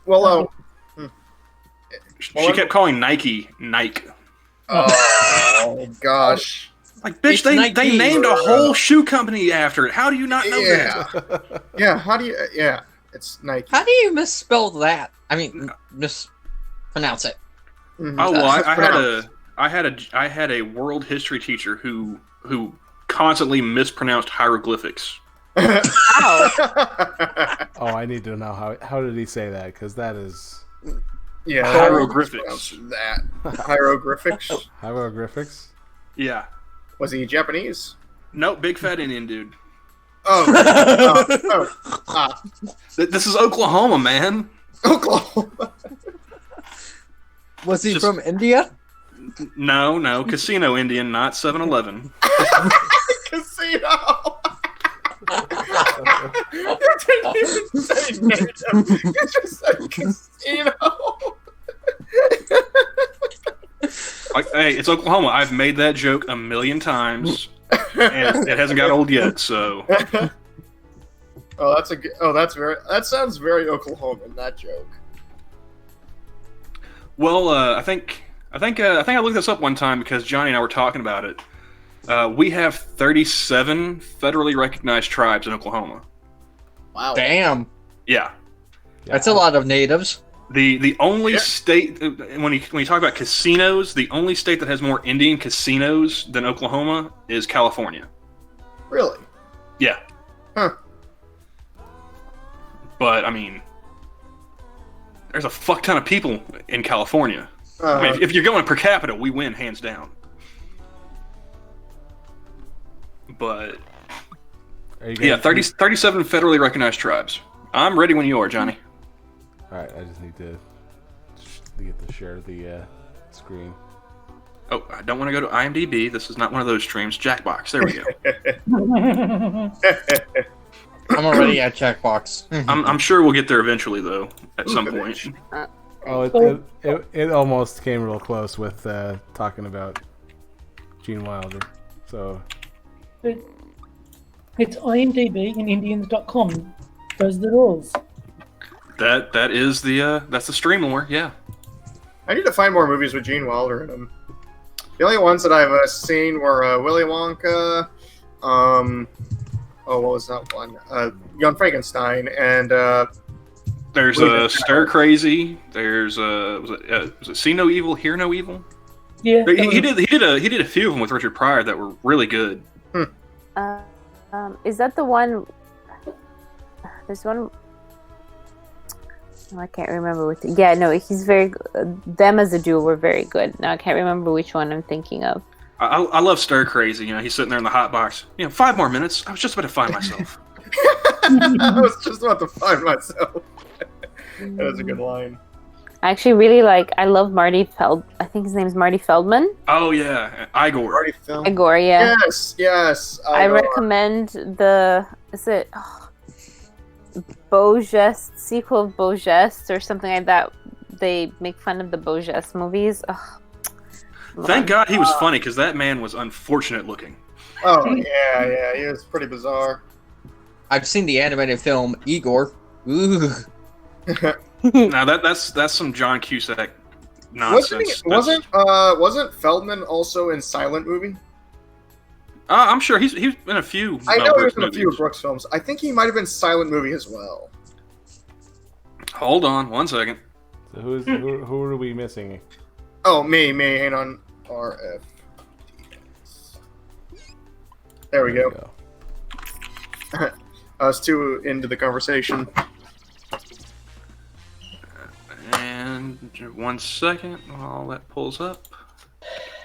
Well, she kept calling Nike. Oh gosh. Like, bitch, they named a whole shoe company after it. How do you not know that? Yeah, how do you... Yeah, it's Nike. How do you misspell that? I mean, mispronounce it. Mm-hmm. Oh, well, I had a world history teacher who constantly mispronounced hieroglyphics. Oh, I need to know how did he say that? Because that is... Yeah, hieroglyphics. That. Hieroglyphics? Hieroglyphics? Yeah. Was he Japanese? Nope, big fat Indian dude. This is Oklahoma, man. Oklahoma. Was he from India? No, Casino Indian, not 7-Eleven. Casino. You didn't even say native. You just said casino. Hey, it's Oklahoma. I've made that joke a million times, and it hasn't got old yet. So. Oh, that sounds very Oklahoman, that joke. Well, I think I looked this up one time because Johnny and I were talking about it. We have 37 federally recognized tribes in Oklahoma. Wow. Damn. Yeah. That's a lot of natives. The only state when you talk about casinos, the only state that has more Indian casinos than Oklahoma is California. Really? Yeah. Huh. But I mean, there's a fuck ton of people in California. I mean, if you're going per capita, we win hands down. Get 37 federally recognized tribes. I'm ready when you are, Johnny. All right, I just need to get to share the screen. Oh, I don't want to go to IMDb. This is not one of those streams. Jackbox. There we go. I'm already at Jackbox. I'm sure we'll get there eventually, though, at some point. Oh, it almost came real close with talking about Gene Wilder. So it's IMDb and Indians.com. Those are the rules. That is that's the stream lore. Yeah. I need to find more movies with Gene Wilder in them. The only ones that I've seen were Willy Wonka. What was that one? Young Frankenstein and. There's Stir Crazy. There's was it See No Evil, Hear No Evil? Yeah. He did a few of them with Richard Pryor that were really good. Is that the one? There's one. Oh, I can't remember which. Yeah, no, he's very good. Them as a duo were very good. Now I can't remember which one I'm thinking of. I love Stir Crazy. You know, he's sitting there in the hot box. 5 more minutes. I was just about to find myself. I was just about to find myself. That was a good line. I actually really I love Marty I think his name is Marty Feldman. Oh yeah, Igor. Marty Feldman. Igor, yeah. Yes. I recommend Beaugest, sequel of Beaugest or something like that. They make fun of the Beaugest movies. Thank God he was funny, because that man was unfortunate looking. Oh yeah, he was pretty bizarre. I've seen the animated film Igor. Ooh. Now that's some John Cusack nonsense. Wasn't Feldman also in Silent Movie? I'm sure he's in a few. I know he was in a few Brooks films. I think he might have been Silent Movie as well. Hold on, 1 second. So who are we missing? Oh, me, ain't on RF. There we go. I was too into the conversation. And 1 second while that pulls up.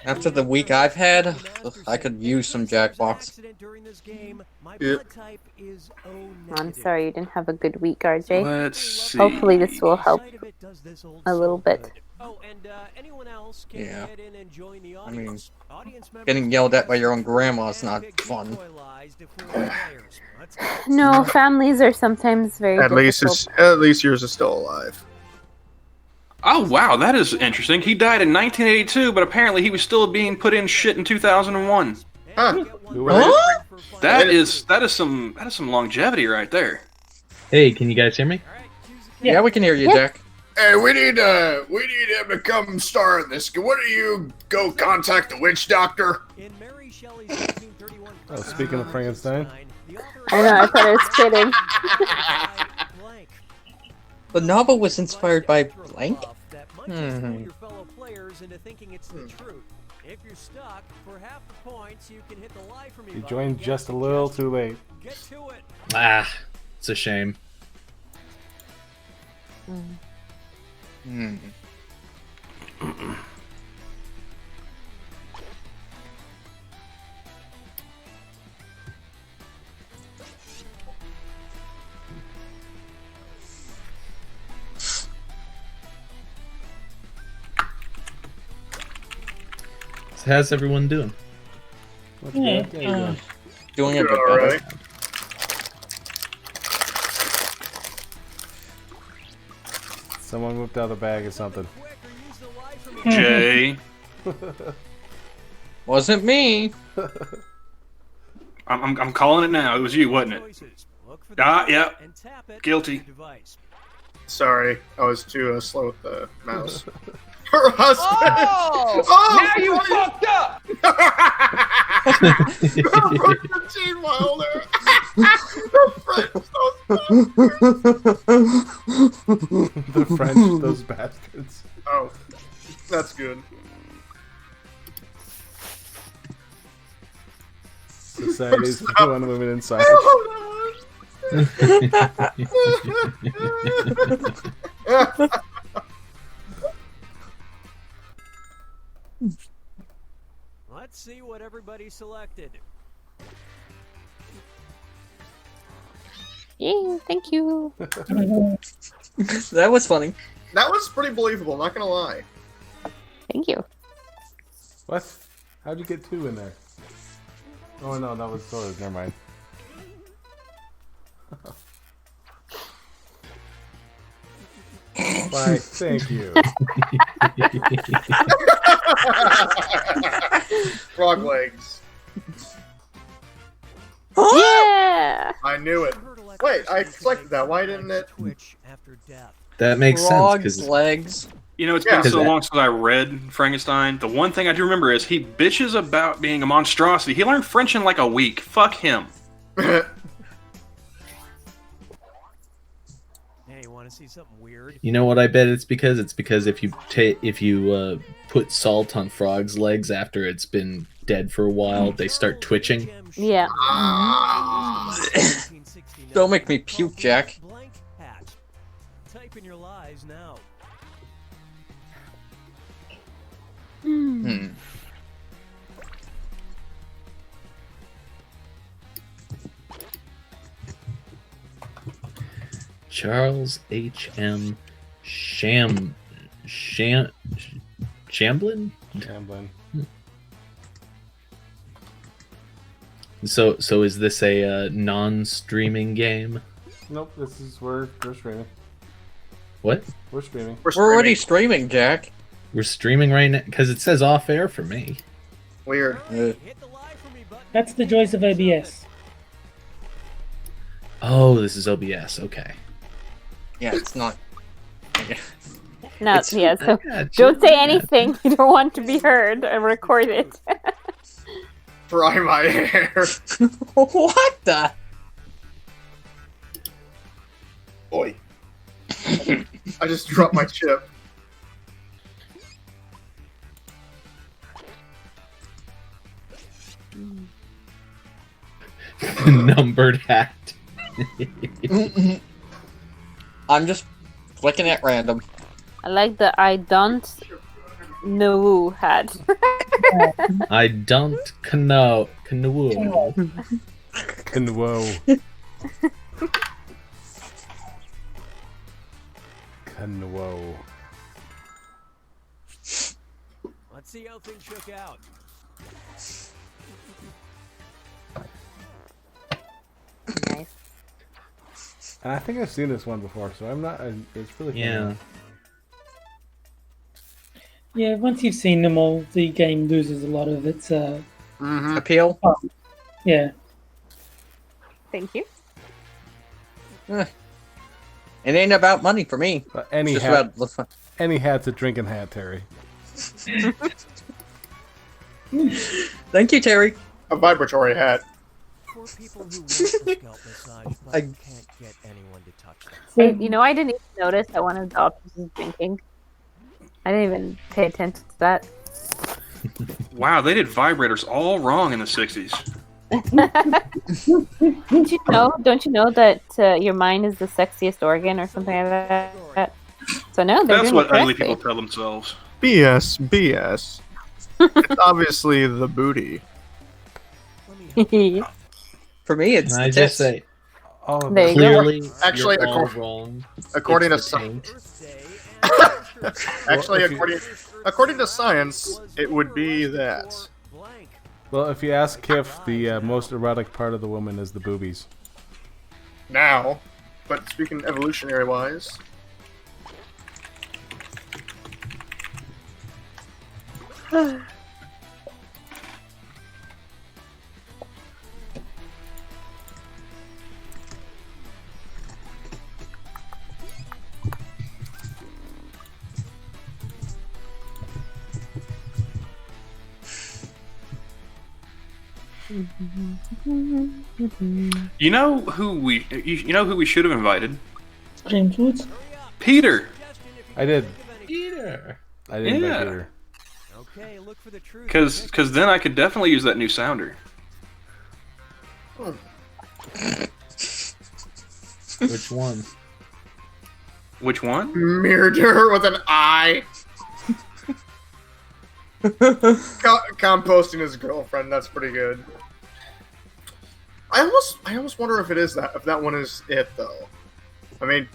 After the week I've had, I could use some Jackbox. Yeah. I'm sorry you didn't have a good week, RJ. Let's see. Hopefully this will help a little bit. Yeah. I mean, getting yelled at by your own grandma is not fun. No, families are sometimes very difficult. At least yours is still alive. Oh wow, that is interesting. He died in 1982, but apparently he was still being put in shit in 2001. Huh? That is some longevity right there. Hey, can you guys hear me? Yeah, we can hear you, Jack. Hey, we need him to come star in this. What do you go contact the witch doctor? Oh, speaking of Frankenstein. I know, I thought I was kidding. The novel was inspired by blank? You joined just a little too late. Ah, it's a shame. How's everyone doing? Doing a bit All right. Someone whipped out a bag of something. Jay. Wasn't me. I'm calling it now. It was you, wasn't it? Yeah. Guilty. Sorry, I was too slow with the mouse. Her husband! Oh! Now you fucked up! Gene Wilder! The French, those bastards. Oh, that's good. Society's one women inside. Let's see what everybody selected. Yay, thank you. That was funny. That was pretty believable, not gonna lie. Thank you. What? How'd you get 2 in there? Oh no, that was Sora's. Never mind. Why, thank you. Frog legs. Yeah! I knew it. Wait, I selected that. Why didn't it? That makes sense. Frog's 'Cause legs. You know, it's been so long since I read Frankenstein. The one thing I do remember is he bitches about being a monstrosity. He learned French in like a week. Fuck him. Hey, you want to see something weird? You know what I bet it's because? It's because if you put salt on frog's legs after it's been dead for a while, they start twitching. Yeah. Don't make me puke, Jack. Type in your lies now. Hmm. Charles H.M. Shamblin? Chamblin. So is this a non-streaming game? Nope, this is we're streaming. What? We're streaming. We're already streaming, Jack. We're streaming right now because it says off air for me. Weird. That's the joys of OBS. Oh, this is OBS. Okay. Yeah, it's not. No, It's- yeah, so Gotcha. don't say anything you don't want to be heard and recorded. Fry my hair. What the? Boy. I just dropped my chip. Numbered hat. I'm just clicking at random. I like the I don't know hat. I don't canoe. Whoa. Whoa. Let's see how things shook out. Nice. And I think I've seen this one before, so I'm not. It's really fun. Yeah. Yeah, once you've seen them all, the game loses a lot of its appeal. Yeah. Thank you. It ain't about money for me. But any Just hat, about fun. any hat's a drinking hat, Terry. Thank you, Terry. A vibratory hat. For people who want the scalp massage, but I- can't get anyone to touch them. You know, I didn't even notice that one of the options was drinking. I didn't even pay attention to that. Wow, they did vibrators all wrong in the 60s. Don't you know that your mind is the sexiest organ or something like that? So no, they're That's doing what it ugly correctly. people tell themselves. BS, BS. It's obviously the booty. For me, it's Can the I tits. just say, All of There it. you go. clearly, Actually, you're all wrong. According to It's the science, taint. actually, Well, if you- according to science, it would be that. Well, if you ask Kif, the most erotic part of the woman is the boobies. Now, but speaking evolutionary wise, You know who we should have invited? James Woods. Peter. I did. Peter. I didn't invite Peter. Okay, look for the truth. Because then I could definitely use that new sounder. Which one? Which one? Murder with an I. Composting his girlfriend. That's pretty good. I almost wonder if that one is it though. I mean,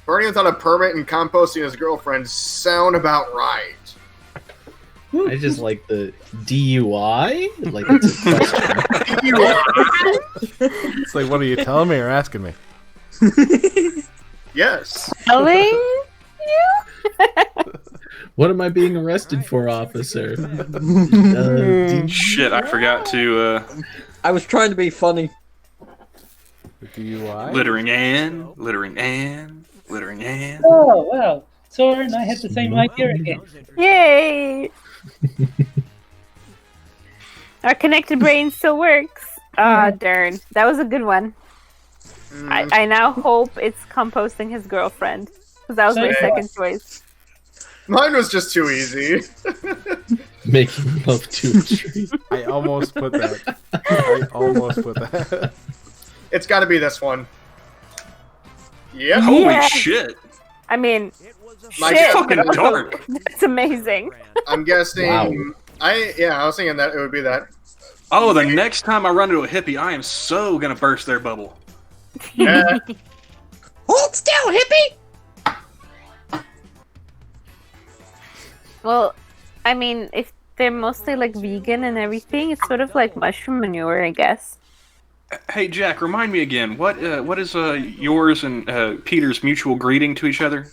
burning without a permit and composting his girlfriend sound about right. I just like the DUI. Like it's a question. It's like, what are you telling me or asking me? Yes. Telling you? What am I being arrested for, officer? Shit, I forgot to. I was trying to be funny. DUI? Littering and. Oh, wow. Sora and I had the same idea again. Yay! Our connected brain still works. Ah, darn. That was a good one. I now hope it's composting his girlfriend. Because that was my second choice. Mine was just too easy. Making love to a tree. I almost put that. It's got to be this one. Yep. Holy shit. I mean, My shit. fucking dark. That's amazing. I'm guessing. Wow. I was thinking that it would be that. Oh, the next time I run into a hippie, I am so gonna burst their bubble. Yeah. Hold still, hippie! Well, I mean, if they're mostly like vegan and everything, it's sort of like mushroom manure, I guess. Hey, Jack, remind me again. What is yours and Peter's mutual greeting to each other?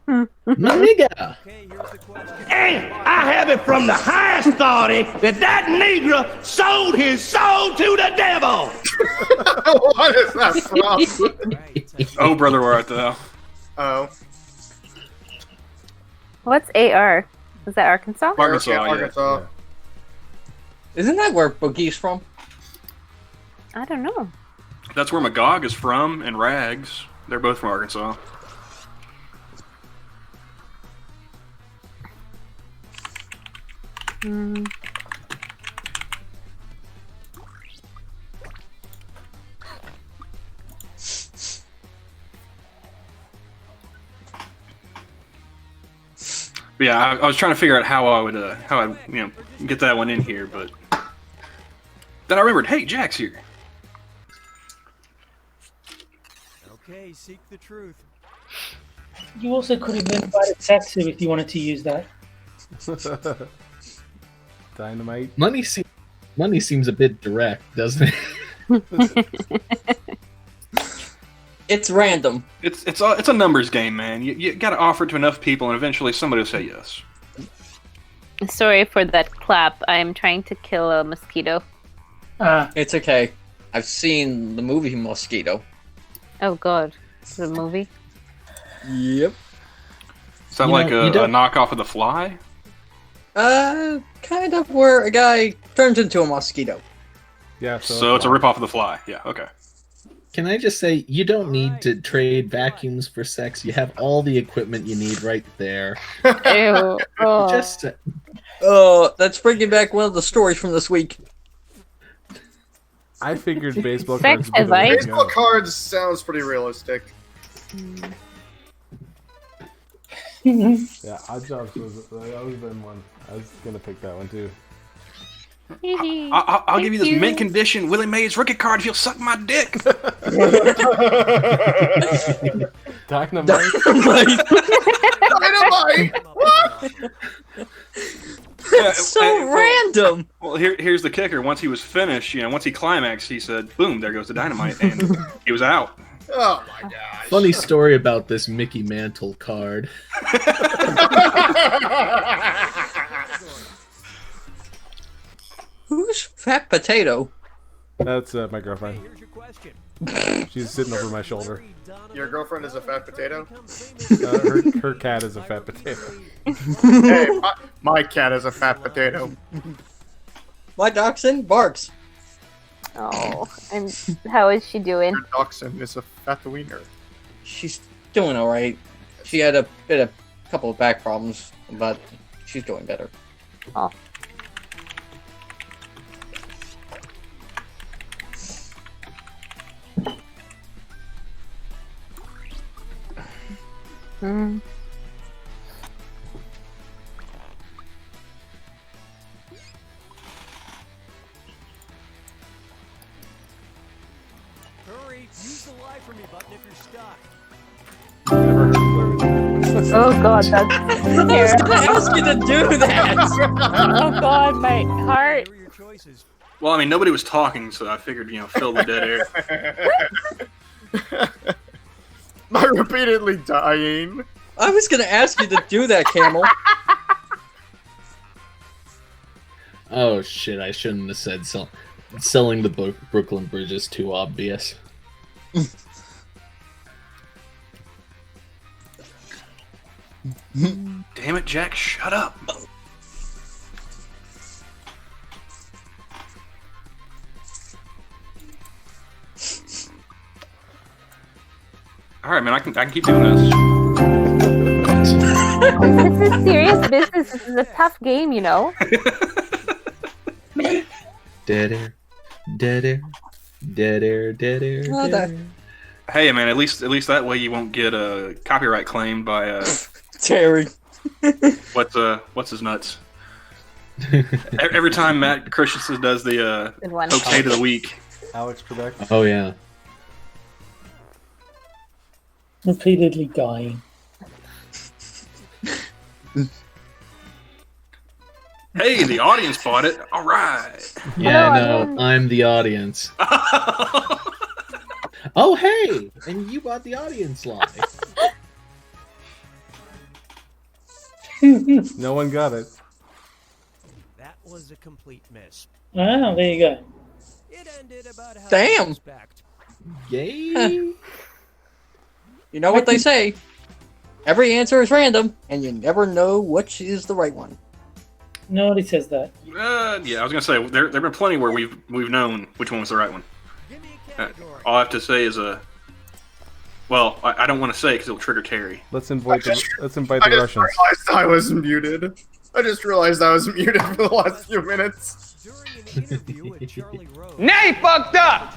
My nigga. And I have it from the highest authority that Negro sold his soul to the devil. What is that from? Oh, brother, where art thou? Oh. What's AR? Is that Arkansas? Arkansas, Yeah, yeah. Arkansas. Isn't that where Boogie's from? I don't know. That's where Magog is from, and Rags. They're both from Arkansas. Yeah, I was trying to figure out how I'd get that one in here, but then I remembered, hey, Jack's here. Okay, seek the truth. You also could have invited Satsu if you wanted to use that. Dynamite. Money seems a bit direct, doesn't it? It's random. It's a numbers game, man. You got to offer it to enough people, and eventually somebody will say yes. Sorry for that clap. I'm trying to kill a mosquito. It's okay. I've seen the movie Mosquito. Oh god, the movie. Yep. Is that like a knockoff of The Fly? Kind of where a guy turns into a mosquito. Yeah. So it's a ripoff of The Fly. Yeah. Okay. Can I just say, you don't need to trade vacuums for sex. You have all the equipment you need right there. Ew. Oh. Just. That's bringing back one of the stories from this week. I figured baseball Sex cards. advice? Baseball cards sounds pretty realistic. Yeah, Odd Jobs was always been one. I was gonna pick that one too. I'll give you this mint condition Willie Mays rookie card if you'll suck my dick. Dynamite. Dynamite! What? It's so random. Well, here's the kicker. Once he was finished, once he climaxed, he said, "Boom! There goes the dynamite," and he was out. Oh my gosh. Funny story about this Mickey Mantle card. Who's Fat Potato? That's my girlfriend. Here's your question. She's sitting over my shoulder. Your girlfriend is a fat potato? Her cat is a fat potato. Hey, my cat is a fat potato. My dachshund barks. Oh, and how is she doing? Your dachshund is a fat wiener. She's doing all right. She had a couple of back problems, but she's doing better. Oh. Mm. Hurry, use the lie for me button if you're stuck. Oh god, that's I was gonna ask you to do that! Oh god, my heart. Here are your choices. Well, I mean, nobody was talking, so I figured, fill the dead air. By repeatedly dying. I was gonna ask you to do that, Camel. Oh shit! I shouldn't have said so. Selling the Brooklyn Bridge is too obvious. Damn it, Jack! Shut up. All right, man. I can keep doing this. This is serious business. This is a tough game, you know. Dead air, dead air, dead air, dead air. Oh, Dead air. Hey, man. At least that way you won't get a copyright claim by Terry. what's his nuts. Every time Matt Christensen does the Good one. okay to the week. Alex Production. Oh yeah. Repeatedly dying. Hey, the audience bought it. All right. Yeah, Hello, no, I'm the audience. Oh hey, and you bought the audience lie. No one got it. That was a complete miss. Ah, there you go. It ended about how Damn. you expect. Yay! You know what they say. Every answer is random, and you never know which is the right one. Nobody says that. Yeah, I was gonna say there've been plenty where we've known which one was the right one. Give me a category. All I have to say is well, I don't want to say because it'll trigger Terry. Let's invite the I just Russians. realized I was muted. I just realized I was muted for the last few minutes. During an interview with Charlie Rose, Now you fucked up!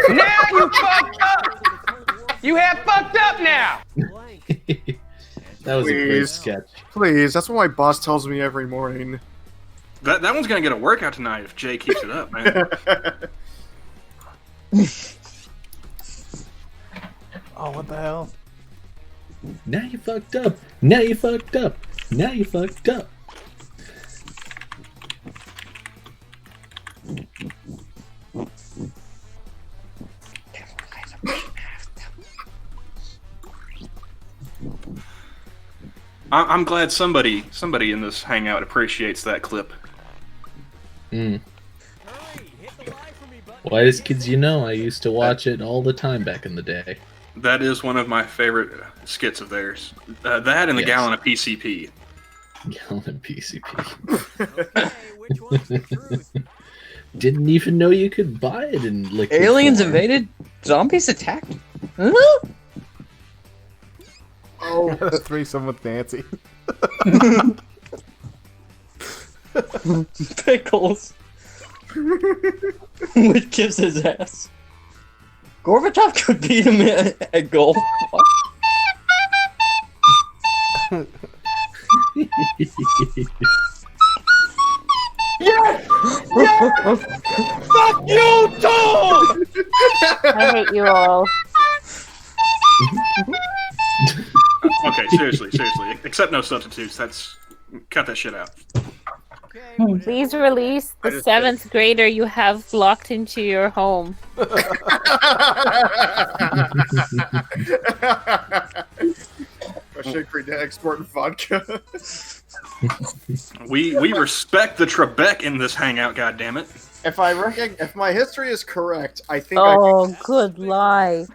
Now you fucked up! You have fucked up now! blank. That was a great Please. sketch. Please, that's what my boss tells me every morning. That one's gonna get a workout tonight if Jay keeps it up, man. Oh, what the hell? Now you fucked up. Now you fucked up. Now you fucked up. I'm glad somebody in this hangout appreciates that clip. Mm. Hurry, hit the lie for me button. Why, as kids, I used to watch it all the time back in the day. That is one of my favorite skits of theirs. That and the Yes. gallon of PCP. Gallon of PCP. Okay, which one's the truth? Didn't even know you could buy it in liquid Aliens form. invaded? Zombies attacked? Huh? Oh, Threesome with Nancy. Pickles. Which gives his ass. Gorbachev could beat him at golf. Fuck you too! I hate you all. Okay, seriously. Accept no substitutes. Cut that shit out. Okay, Please release the 7th grader you have locked into your home. Especially for exporting vodka. We respect the Trebek in this hangout. Goddammit. If my history is correct, I think Oh, good lie.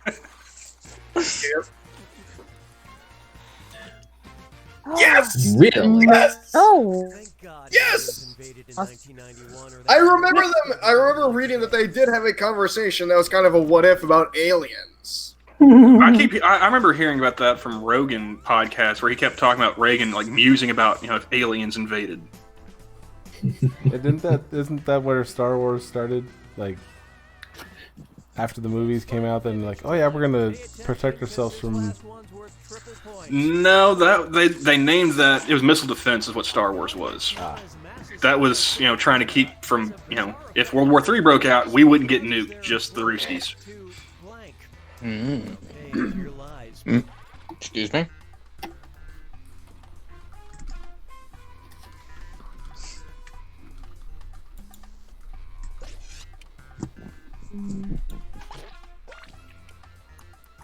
Yes! Really? Yes! Oh. Yes! I remember reading that they did have a conversation that was kind of a what if about aliens. I remember hearing about that from Rogan podcast where he kept talking about Reagan like musing about if aliens invaded. Isn't that where Star Wars started? Like after the movies came out, then like, oh yeah, we're gonna protect ourselves from. No, they named that it was missile defense is what Star Wars was. That was trying to keep from if World War III broke out, we wouldn't get nuked, just the Ruskies. Excuse me.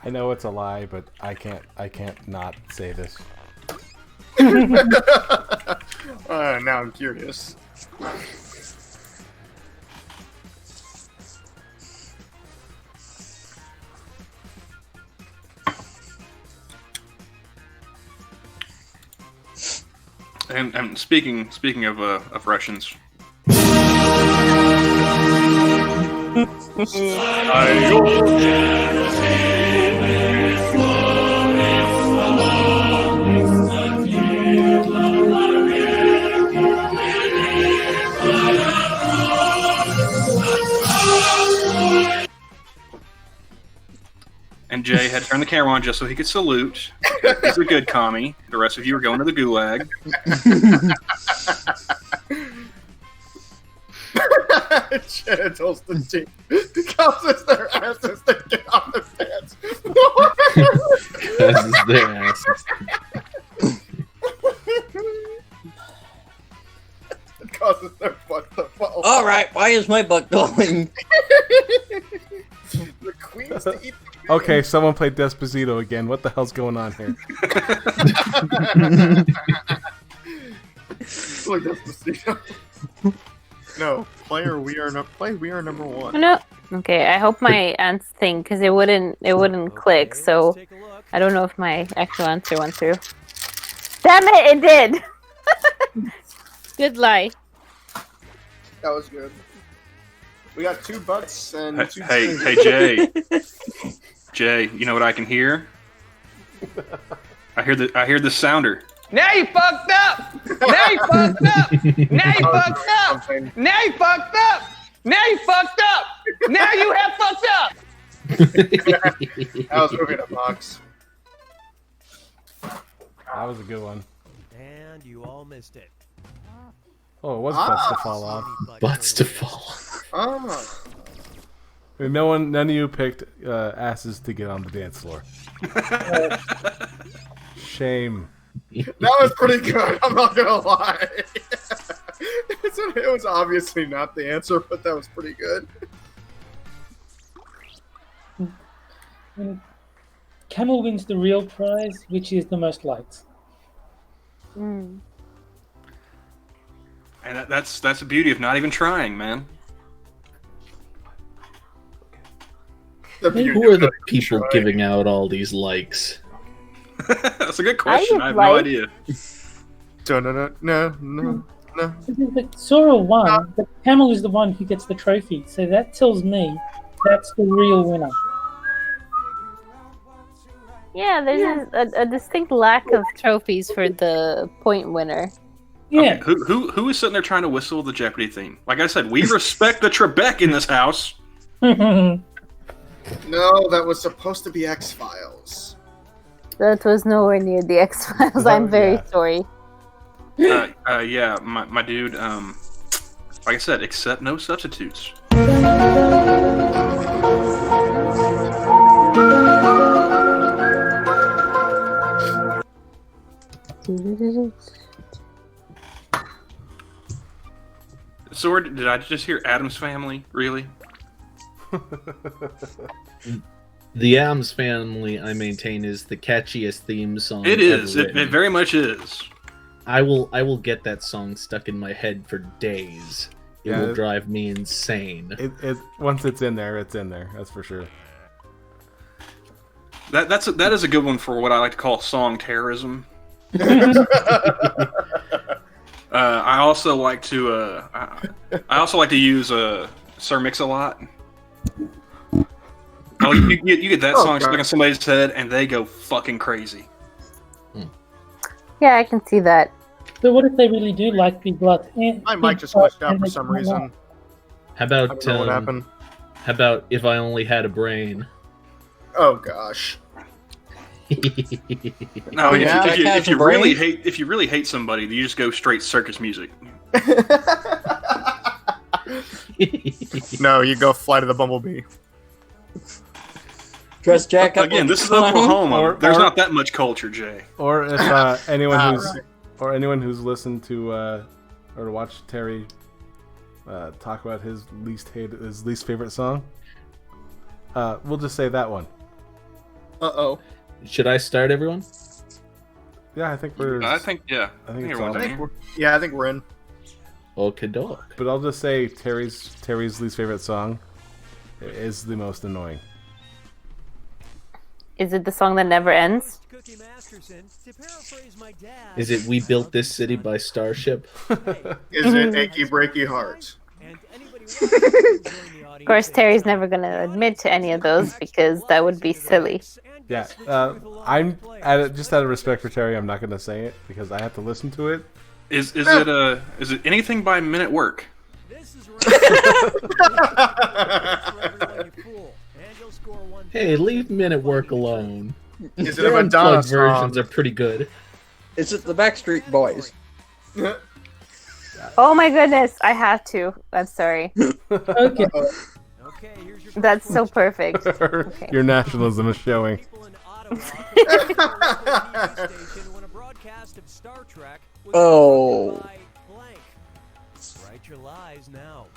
I know it's a lie, but I can't not say this. Now I'm curious. And speaking of Russians. And Jay had turned the camera on just so he could salute. He's a good commie. The rest of you are going to the gulag. Genitals the team. Causes their asses to get on the pants. Causes their asses. Causes their butt to fall. Alright, why is my butt going? The queens to eat. Okay, someone played Despacito again. What the hell's going on here? Like Despacito. No, we are number one. No. Okay, I hope my answer thing because it wouldn't click. So I don't know if my actual answer went through. Damn it! It did. Good lie. That was good. We got 2 butts and 2. Hey, Jay. Jay, you know what I can hear? I hear the sounder. Now you fucked up! Now you fucked up! Now you fucked up! Now you fucked up! Now you fucked up! Now you have fucked up! That was moving a box. That was a good one. And you all missed it. Oh, it was butts to fall off. Butts to fall off. Oh. None of you picked asses to get on the dance floor. Shame. That was pretty good. I'm not gonna lie. It was obviously not the answer, but that was pretty good. Camel wins the real prize, which is the most likes. Mm. And that's the beauty of not even trying, man. Who are the people giving out all these likes? That's a good question. I have no idea. No. Sora won, but Camel is the one who gets the trophy. So that tells me that's the real winner. Yeah, there's a distinct lack of trophies for the point winner. Yeah. Okay, who is sitting there trying to whistle the Jeopardy theme? Like I said, we respect the Trebek in this house. No, that was supposed to be X-Files. That was nowhere near the X-Files. I'm very sorry. Yeah, my dude. Like I said, accept no substitutes. So, did I just hear Addams Family? Really? The Addams Family, I maintain, is the catchiest theme song. It is. It very much is. I will get that song stuck in my head for days. It will drive me insane. It once it's in there, it's in there. That's for sure. That is a good one for what I like to call song terrorism. I also like to use Sir Mix-a-Lot. Oh, you get that song stuck in somebody's head, and they go fucking crazy. Yeah, I can see that. But what if they really do like Big Lots? My mic just glitched out for some reason. How about I don't know what happened. How about If I Only Had a Brain? Oh gosh. No, yeah, if you really hate somebody, you just go straight circus music. No, you go Flight of the Bumblebee. Dress Jack up. Again, this is Oklahoma. There's not that much culture, Jay. Or if anyone who's listened to or watched Terry talk about his least favorite song, we'll just say that one. Should I start, everyone? Yeah, I think we're. I think everyone's in. Yeah, I think we're in. Okay, dog. But I'll just say Terry's least favorite song is the most annoying. Is it the song that never ends? Is it We Built This City by Starship? Is it Achy Breaky Heart? Of course, Terry's never going to admit to any of those because that would be silly. Yeah, just out of respect for Terry, I'm not going to say it because I have to listen to it. Is it anything by Men at Work? Hey, leave Men at Work alone. Is it Their a Madonna unplugged song? versions are pretty good. Is it the Backstreet Boys? Oh my goodness, I have to. I'm sorry. Okay. That's so perfect. Okay. Your nationalism is showing. Oh. Write your lies now.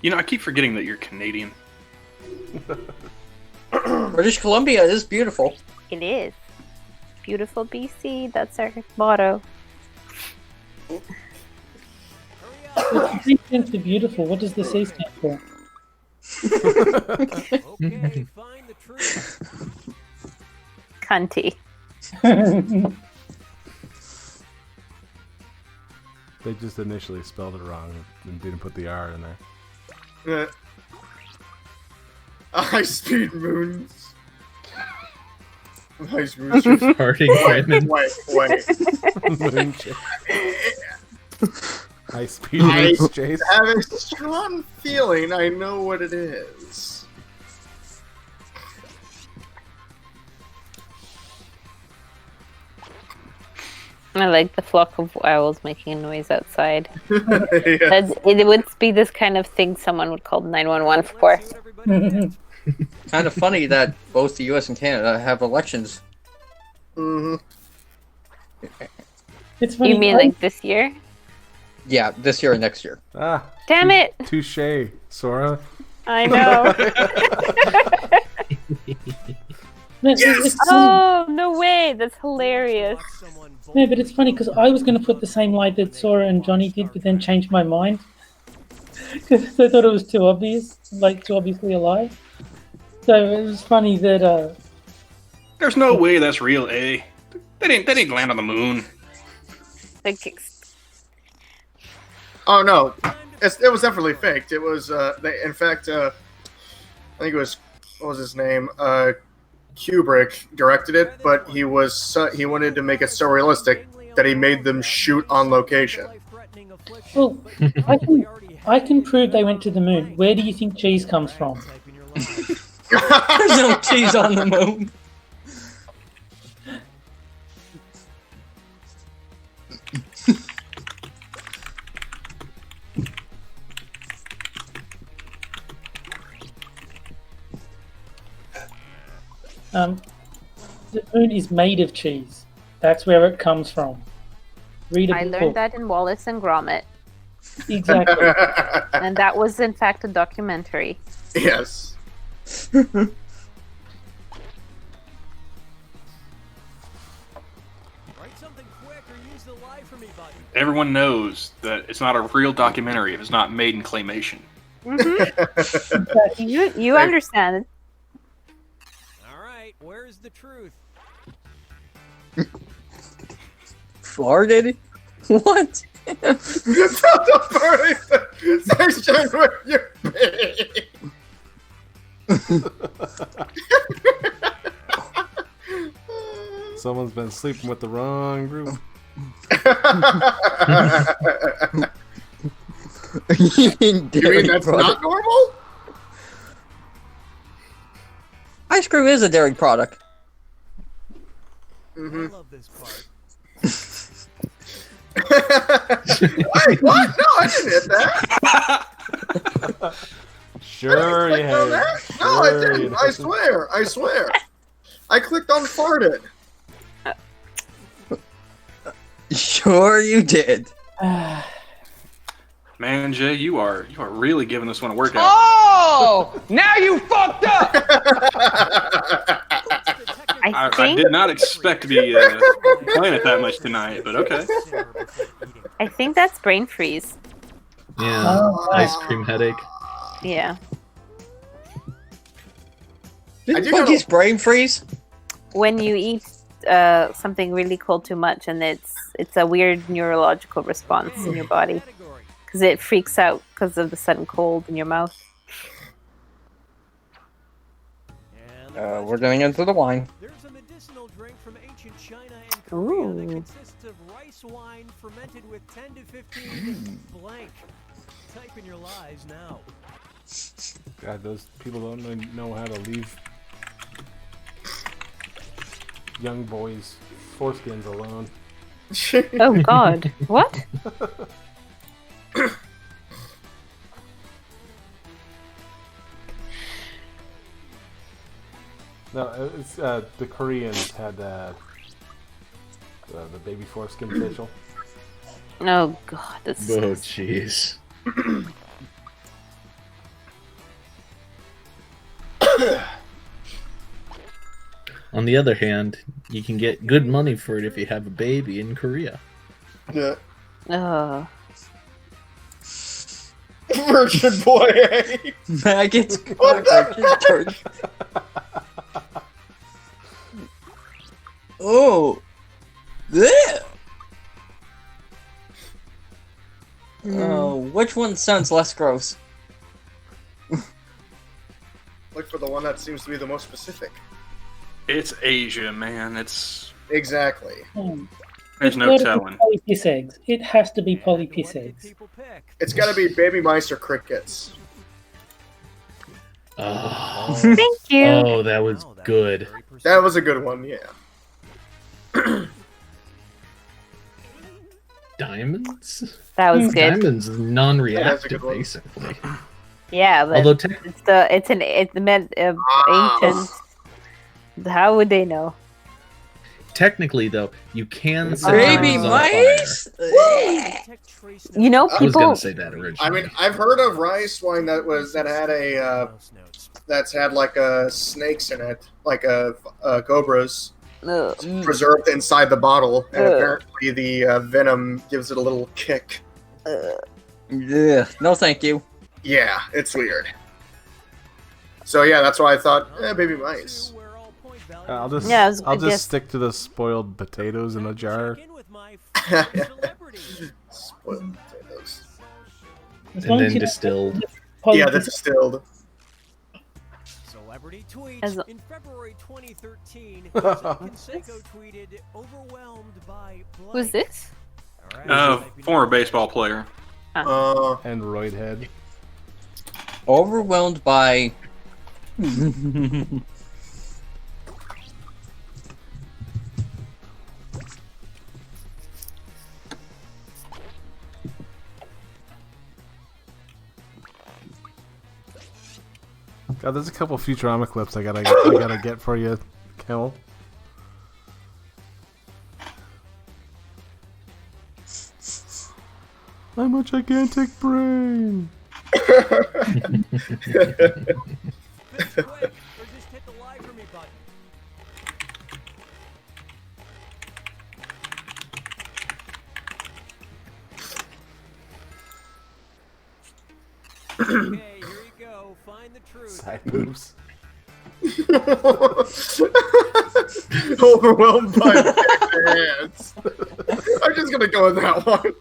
You know, I keep forgetting that you're Canadian. British Columbia is beautiful. It is. Beautiful BC, that's our motto. The C stands for beautiful. What does the C stand for? Okay, find the tree. Cunty. They just initially spelled it wrong and didn't put the R in there. High-speed moons. High-speed Farting Raymond. Wait. High speed moons, Chase. I have a strong feeling I know what it is. I like the flock of owls making a noise outside. Yes. It would be this kind of thing someone would call 911 for. Kind of funny that both the U.S. and Canada have elections. Mm-hmm. It's funny. You mean like this year? Yeah, this year and next year. Ah, Damn it! touche, Sora. I know. Yes! Oh, no way! That's hilarious. No, but it's funny because I was going to put the same lie that Sora and Johnny did, but then changed my mind because I thought it was too obvious, like too obviously a lie. So it was funny that. There's no way that's real, eh? They didn't land on the moon. Like, Oh no, it was definitely faked. It was in fact, I think it was, what was his name? Kubrick directed it, but he wanted to make it so realistic that he made them shoot on location. Well, I can prove they went to the moon. Where do you think cheese comes from? There's no cheese on the moon. The moon is made of cheese. That's where it comes from. Read a I book. learned that in Wallace and Gromit. Exactly. And that was, in fact, a documentary. Yes. Write something quick or use the lie for me, buddy. Everyone knows that it's not a real documentary if it's not made in claymation. You understand it. All right, where's the truth? Farted? What? Section with your pig. Someone's been sleeping with the wrong group. You mean that's not normal? Ice cream is a dairy product. I love this part. Wait, what? No, I didn't hit that. Sure, I clicked on that? No, I didn't. I swear. I swear. I clicked on farted. Sure you did. Man, Jay, you are really giving this one a workout. Oh! Now you fucked up! I did not expect to be playing it that much tonight, but okay. I think that's brain freeze. Yeah, ice cream headache. Yeah. Didn't Pudgy's brain freeze? When you eat something really cold too much, and it's a weird neurological response in your body because it freaks out because of the sudden cold in your mouth. We're getting into the wine. There's a medicinal drink from ancient China and Korea that Ooh. consists of rice wine fermented with 10 to 15 blank. Type in your lies now. God, those people don't even know how to leave young boys' foreskins alone. Oh God! What? No, it's the Koreans had the baby foreskin facial. Oh God! That's Oh jeez. On the other hand, you can get good money for it if you have a baby in Korea. Yeah. Virgin boy, eh? Maggots. What the Oh. Yeah. Oh, which one sounds less gross? Look for the one that seems to be the most specific. It's Asia, man. It's exactly. There's no It's gotta telling. be polypiss eggs. It has to be polypiss eggs. It's got to be baby mice or crickets. Oh, Thank you. Oh, that was good. That was a good one, yeah. Diamonds? That was good. Diamonds is That's a non-reactive, good one. basically. Yeah, but Although it's ancient. How would they know? technically, though, you can set Baby diamonds on fire. You know, I was people. gonna say that originally. I mean, I've heard of rice wine that had a that's had like snakes in it, like cobras preserved inside the bottle, and apparently the venom gives it a little kick. Yeah, no, thank you. Yeah, it's weird. So yeah, that's why I thought, baby mice. I'll just Yeah, I'll I just guess- stick to the spoiled potatoes in a jar. Spoiled potatoes. As And long as then you don't distilled. have Yeah, polypiss- the distilled. Celebrity tweet. As a- In February 2013, Canseco tweeted, overwhelmed by blank. Who's this? Former baseball player. And roid head. Overwhelmed by. God, there's a couple Futurama clips I gotta get for you, Camel. I'm a gigantic brain. Finish quick, or just hit the lie for me button. Okay, here you go. Find the truth. Side boobs. Overwhelmed by hands. I'm just gonna go with that one.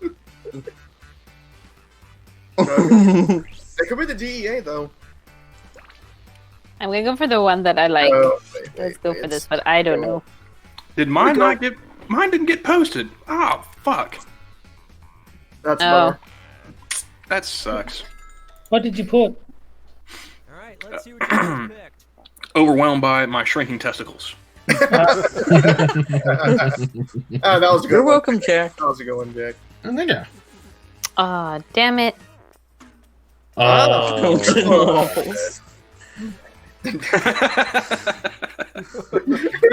It could be the DEA though. I'm gonna go for the one that I like. Wait, Let's go for this, but I don't know. Did mine not get? Mine didn't get posted. Oh fuck. That's Oh. That sucks. What did you put? All right, let's see what you guys picked. Overwhelmed by my shrinking testicles. That was a good You're one. welcome, Jack. That was a good one, Jack. Yeah. Aw, damn it. Oh.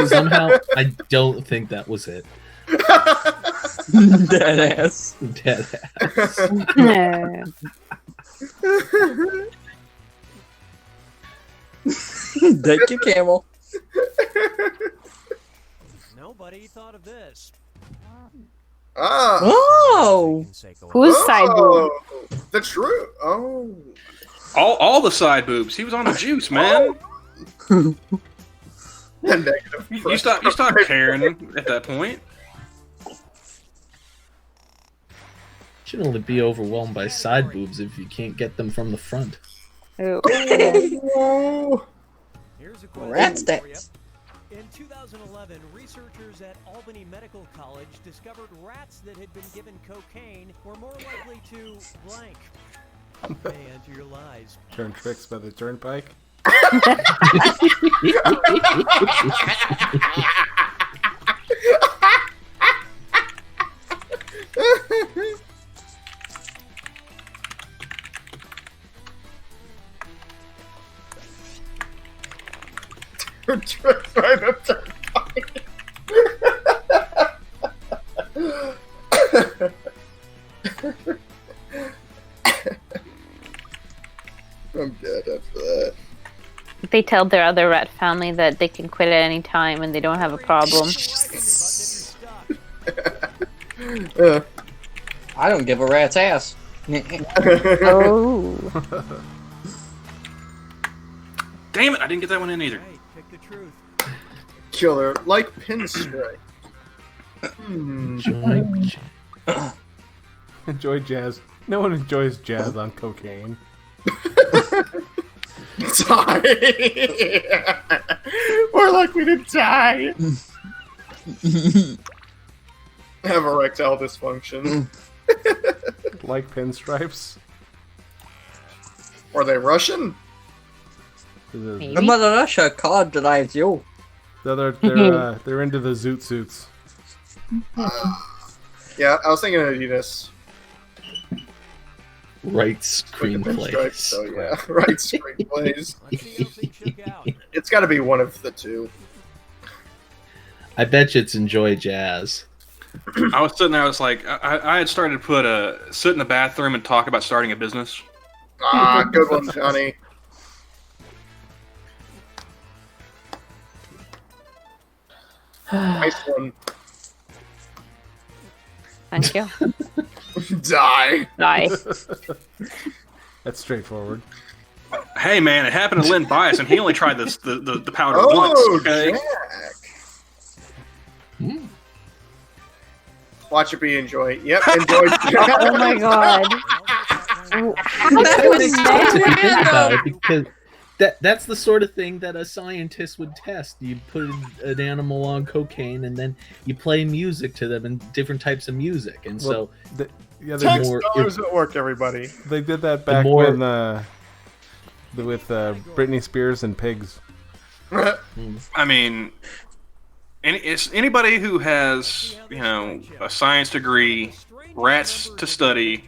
Somehow, I don't think that was it. Dead ass. Dead ass. Thank you, Camel. Nobody thought of this. Ah. Oh! Who's side boob? The truth. Oh. All the side boobs. He was on the juice, man. Negative. You stop caring at that point. Should only be overwhelmed by side boobs if you can't get them from the front. Ooh. Oh. Here's a question Rat for you. stats. In 2011, researchers at Albany Medical College discovered rats that had been given cocaine were more likely to blank. They enter your lies. Turn tricks by the turnpike. Tricked by the turnpike. I'm dead after that. They tell their other rat family that they can quit at any time and they don't have a problem. I don't give a rat's ass. Oh. Damn it! I didn't get that one in either. Hey, pick the truth. Killer, like pinstripe. Enjoy jazz. No one enjoys jazz on cocaine. Die. We're likely to die. Have erectile dysfunction. Like pinstripes. Are they Russian? Maybe. The Mother Russia card denies you. They're into the zoot suits. Yeah, I was thinking of Adidas. Right Pinstripes, screenplays. so yeah, right screenplays. Let's see how things shook out. It's got to be one of the two. I bet you it's Enjoy Jazz. I was sitting there. I was like, I had started to put sit in the bathroom and talk about starting a business. Ah, good one, Johnny. Nice one. Thank you. Die. Die. That's straightforward. Hey man, it happened to Lynn Bias, and he only tried this the powder Oh, once. Okay. Jack. Watch it be enjoy. Yep, enjoy. Oh my god. Because that's the sort of thing that a scientist would test. You put an animal on cocaine, and then you play music to them and different types of music, and so Yeah, Tax more- dollars at work, everybody. they did that back more- when with Britney Spears and pigs. I mean, it's anybody who has a science degree, rats to study,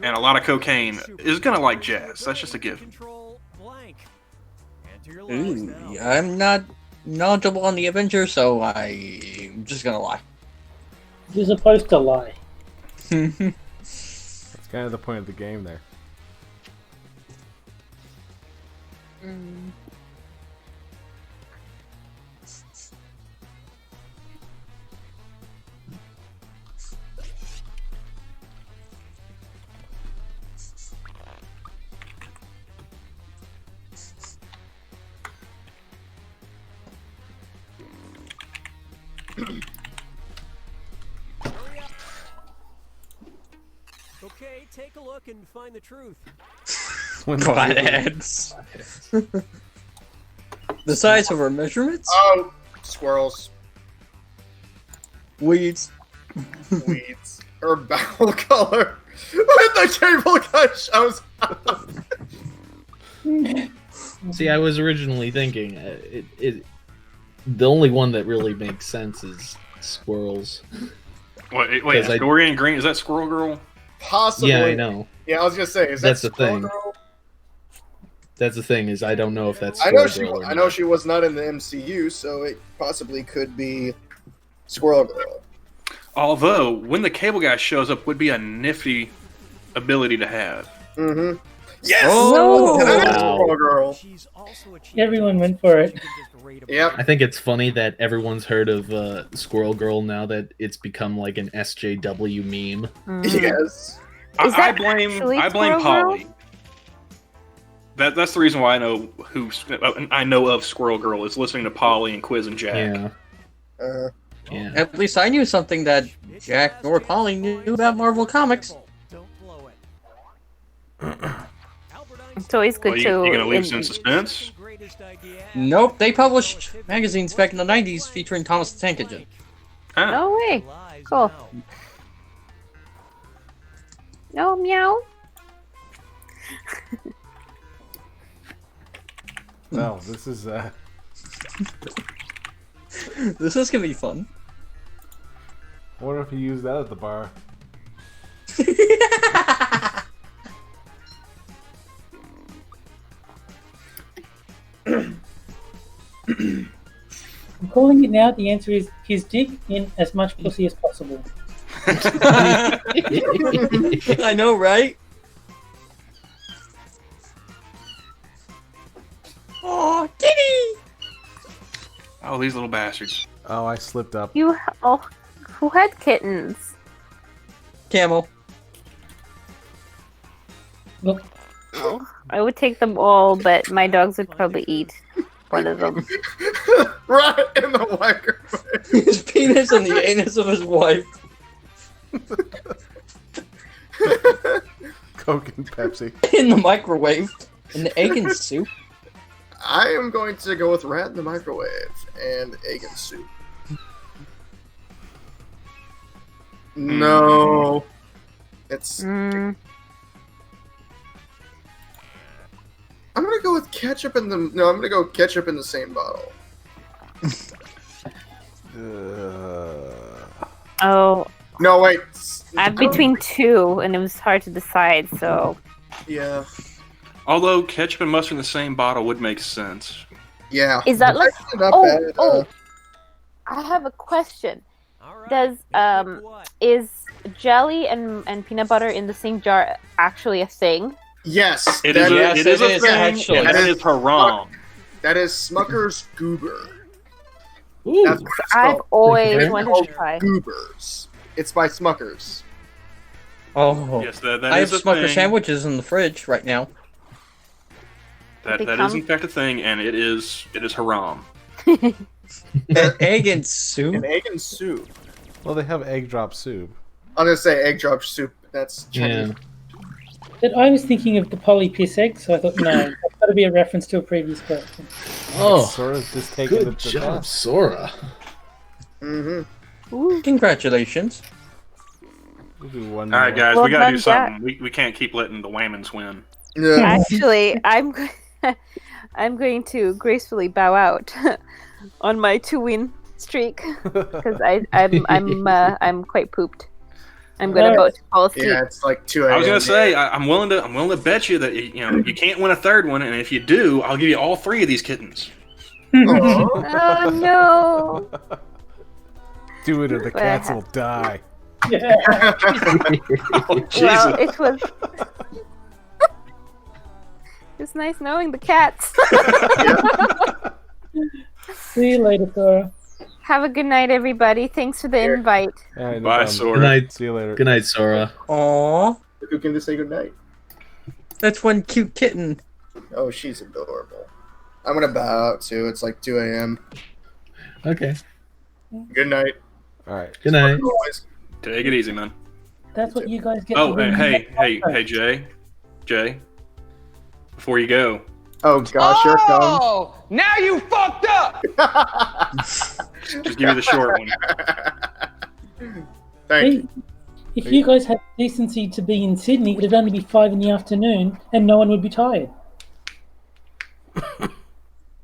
and a lot of cocaine is gonna like jazz. That's just a given. Control blank. Enter your lies Ooh, now. I'm not knowledgeable on the Avengers, so I'm just gonna lie. You're supposed to lie. That's kind of the point of the game there. Okay, take a look and find the truth. Godheads. The size of our measurements? Oh, squirrels. Weeds. Weeds. Her bowel color. When the cable guy shows up. See, I was originally thinking the only one that really makes sense is squirrels. Wait, 'Cause Dorian Green, is that Squirrel Girl? Possibly. Yeah, I know. Yeah, I was gonna say, is That's that the Squirrel thing. Girl? That's the thing, is I don't know if that's I know Squirrel Girl or I know not. she was not in the MCU, so it possibly could be Squirrel Girl. Although, when the cable guy shows up, would be a nifty ability to have. Mm-hmm. Yes! Oh, That is wow. Squirrel Girl. She's also Everyone went for it. Yep. I think it's funny that everyone's heard of Squirrel Girl now that it's become like an SJW meme. Yes. Is I that blame actually Polly. Squirrel Girl? That's the reason why I know of Squirrel Girl is listening to Polly and Quiz and Jack. Yeah. Yeah. At least I knew something that Jack nor Polly knew about Marvel Comics. It's always good Well, to. you gonna leave us in suspense? Nope, they published magazines back in the 90s featuring Thomas the Tank Engine. No way. Cool. No meow. Well, this is This is gonna be fun. I wonder if you use that at the bar. I'm calling it now. The answer is his dick in as much pussy as possible. I know, right? Oh, kitty! Oh, these little bastards. Oh, I slipped up. Who had kittens? Camel. Look, I would take them all, but my dogs would probably eat one of them. Right in the microwave. His penis and the anus of his wife. Coke and Pepsi. In the microwave. And the egg and soup. I am going to go with rat in the microwave and egg and soup. No. It's... I'm gonna go with ketchup in the... No, I'm gonna go ketchup in the same bottle. Oh. No, wait. I'm between two, and it was hard to decide, so... Yeah. Although ketchup and mustard in the same bottle would make sense. Yeah. Is that like... Actually not bad. I have a question. Does, is jelly and peanut butter in the same jar actually a thing? Yes. It is a thing, actually. and that is haram. That is Smucker's Goober. Ooh, That's what it's I've called. always wanted to try. Goobers. It's by Smucker's. Oh. Yes, that I have is a Smucker thing. sandwiches in the fridge right now. That is in fact a thing, and it is haram. An egg and soup? An egg and soup. Well, they have egg drop soup. I'm gonna say egg drop soup. That's Chinese. but I was thinking of the Polly piss egg, so I thought, no, that's got to be a reference to a previous question. Oh, Sora's just taking good it to job, death. Sora. Mm-hmm. Congratulations. We'll do one All right, more. guys, Well we gotta do done, Jack. something. We can't keep letting the Whammons win. Yeah. Actually, I'm going to gracefully bow out on my 2-win streak because I'm quite pooped. I'm gonna go to fall asleep. Yeah, it's like 2 a.m. I was gonna say I'm willing to bet you that you can't win a third one, and if you do, I'll give you all 3 of these kittens. Oh no! Do it or the What I cats will die. Well, it was. It's nice knowing the cats. See you later, Sora. Have a good night, everybody. Thanks for the invite. All right, no Bye, problem. Sora. Good night. See you later. Good night, Sora. Aww. Who came to say goodnight? That's one cute kitten. Oh, she's adorable. I'm gonna bow out too. It's like 2 a.m. Okay. Good night. All right. Good night. Take it easy, man. That's what you guys get. Oh, for being hey, Jay. Before you go, Oh gosh, here it comes. Oh, now you fucked up. just give me the short one. Thank you. If you guys had decency to be in Sydney, it'd only be 5 in the afternoon, and no one would be tired.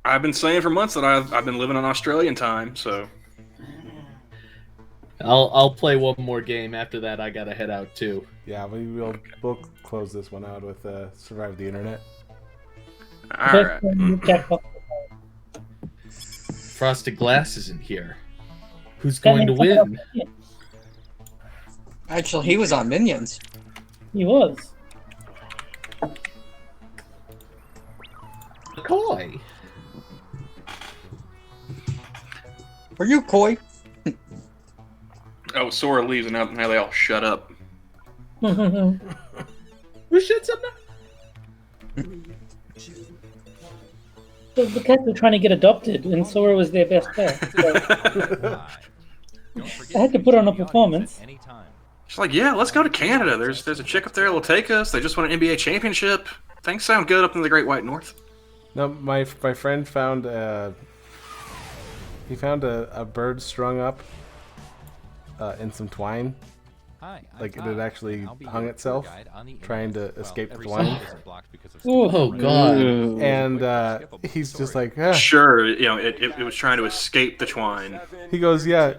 I've been saying for months that I've been living on Australian time, so. I'll play one more game. After that, I gotta head out too. Yeah, we'll close this one out with Survive the Internet. All right. Frosted Glass isn't here. Who's going to win? Actually, he was on Minions. He was. Koi. Were you Koi? Oh, Sora leaves and now they all shut up. Who shuts up now? The cats were trying to get adopted, and Sora was their best pet. So. I had to put on a performance. She's like, yeah, let's go to Canada. There's a chick up there that'll take us. They just won an NBA championship. Things sound good up in the Great White North. No, my friend found he found a bird strung up in some twine. Like it had actually hung itself, trying to escape the twine. Oh god! And he's just like, sure, it was trying to escape the twine. He goes, yeah.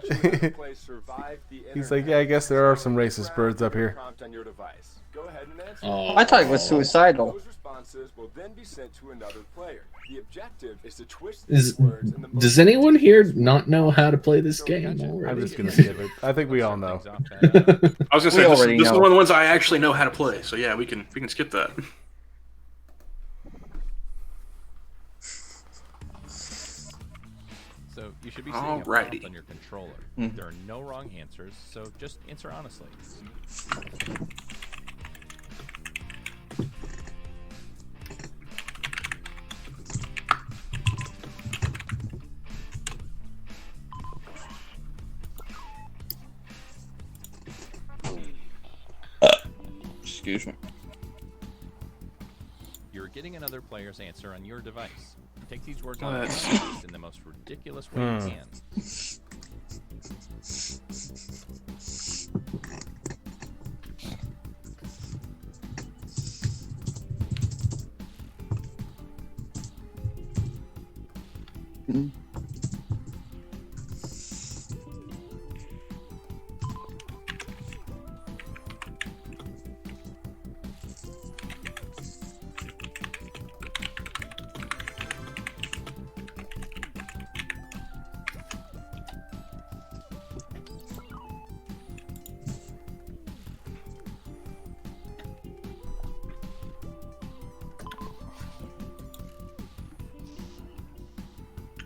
He's like, yeah, I guess there are some racist birds up here. Oh, I thought it was suicidal. Does anyone here not know how to play this game already? I'm just gonna skip it. I think we all know. I was gonna say this is one of the ones I actually know how to play. So yeah, we can skip that. So you should be seeing a prompt on your controller. There are no wrong answers, so just answer honestly. Excuse me. You're getting another player's answer on your device. Take these words out of context in the most ridiculous way you can.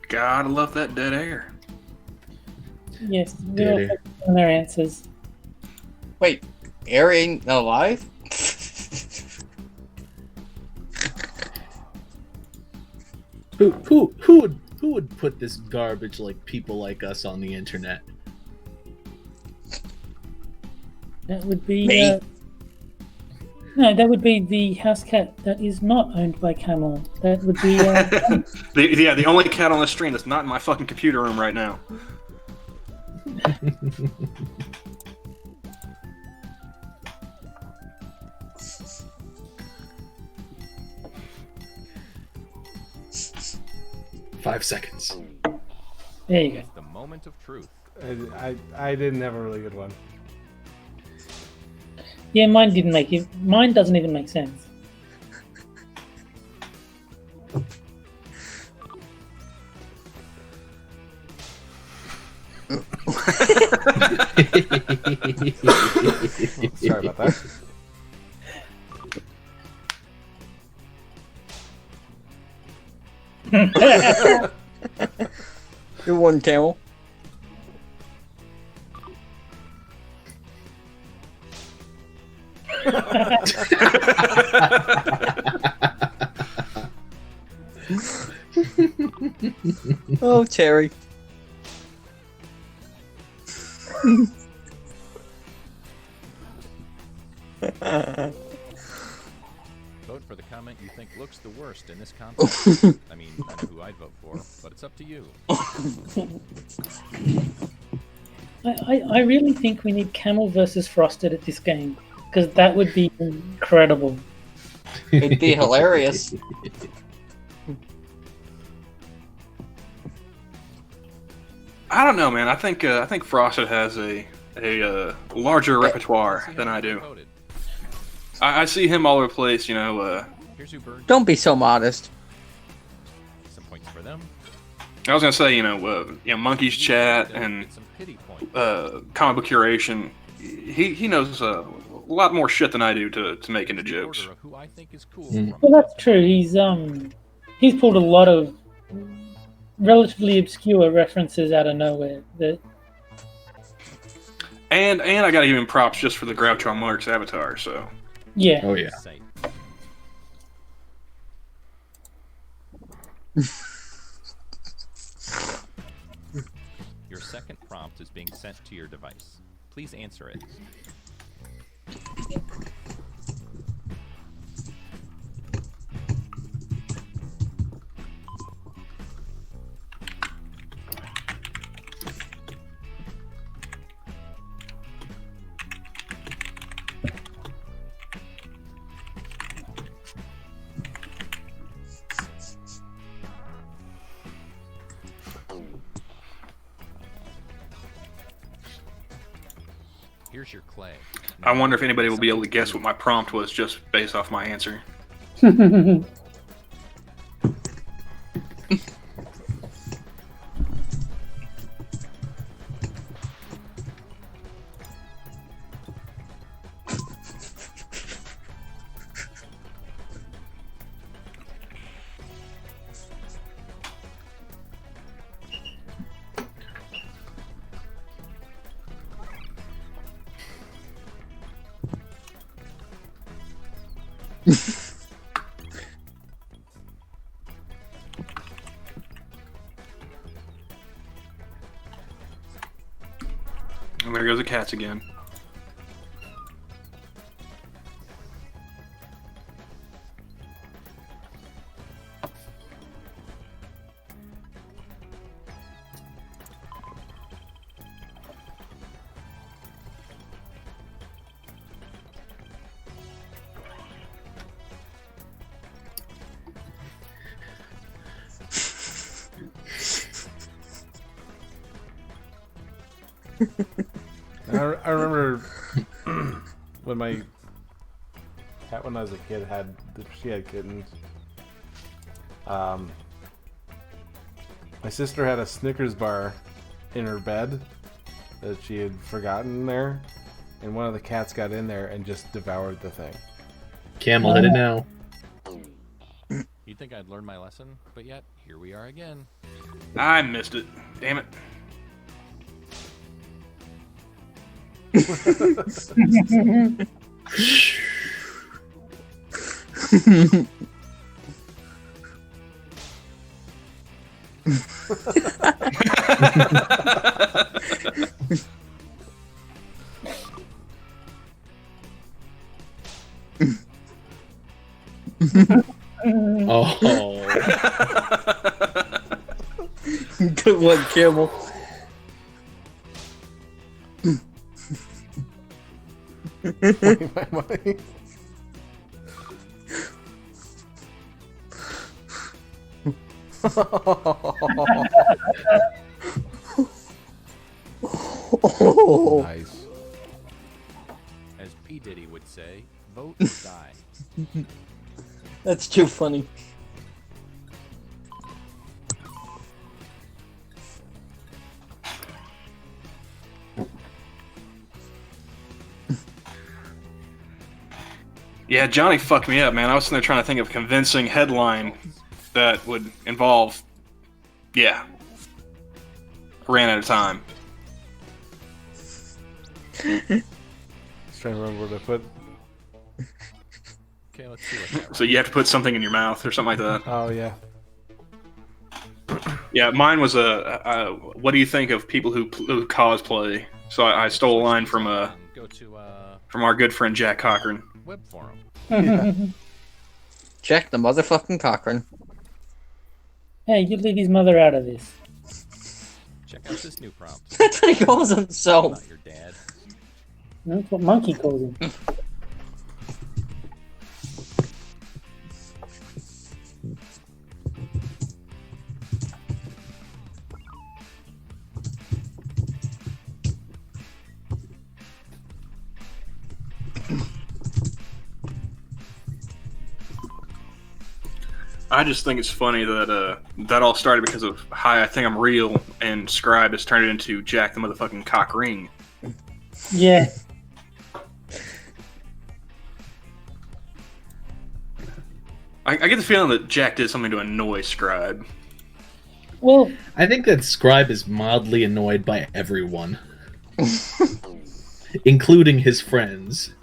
Gotta love that dead air. Yes, they're all focused on their answers. Wait, Air ain't alive? Who would put this garbage like people like us on the internet? That would be Me? No, that would be the house cat that is not owned by Camel. That would be the only cat on the stream that's not in my fucking computer room right now. Five seconds. There you go. The moment of truth. I didn't have a really good one. Yeah, mine didn't make it. Mine doesn't even make sense. Sorry about that. Good one, Camel. Oh, Terry. Vote for the comment you think looks the worst in this contest. I mean, I know who I'd vote for, but it's up to you. I really think we need Camel versus Frosted at this game, because that would be incredible. It'd be hilarious. I don't know, man. I think Frosted has a larger repertoire than I do. I see him all over the place, you know. Don't be so modest. Some points for them. I was gonna say, you know, Monkey's Chat and comic book curation. He knows a lot more shit than I do to make into jokes. Well, that's true. He's pulled a lot of relatively obscure references out of nowhere. And I gotta give him props just for the Groucho Marx avatar. So yeah. Oh yeah. Your second prompt is being sent to your device. Please answer it. Here's your clay. I wonder if anybody will be able to guess what my prompt was just based off my answer. And there goes the cats again. I remember when my cat, when I was a kid, she had kittens. My sister had a Snickers bar in her bed that she had forgotten there, and one of the cats got in there and just devoured the thing. Camel hit it now. You'd think I'd learned my lesson, but yet here we are again. I missed it. Damn it. Oh. Good one, Camel. My money. Nice. As P. Diddy would say, vote or die. That's too funny. Yeah, Johnny fucked me up, man. I was sitting there trying to think of a convincing headline that would involve. Yeah. Ran out of time. Just trying to remember what I put. Okay, let's see what that So you have to put something in your mouth or something like that. Oh yeah. Yeah, mine was what do you think of people who cosplay? So I stole a line from go to from our good friend Jack Cochran. web forum. Check the motherfucking Cochrane. Hey, you leave his mother out of this. Check out this new prompt. That's what he calls himself. Not your dad. That's what Monkey calls him. I just think it's funny that that all started because of Hi, I Think I'm Real, and Scribe has turned it into Jack the motherfucking Cock Ring. Yeah. I get the feeling that Jack did something to annoy Scribe. Well, I think that Scribe is mildly annoyed by everyone, including his friends.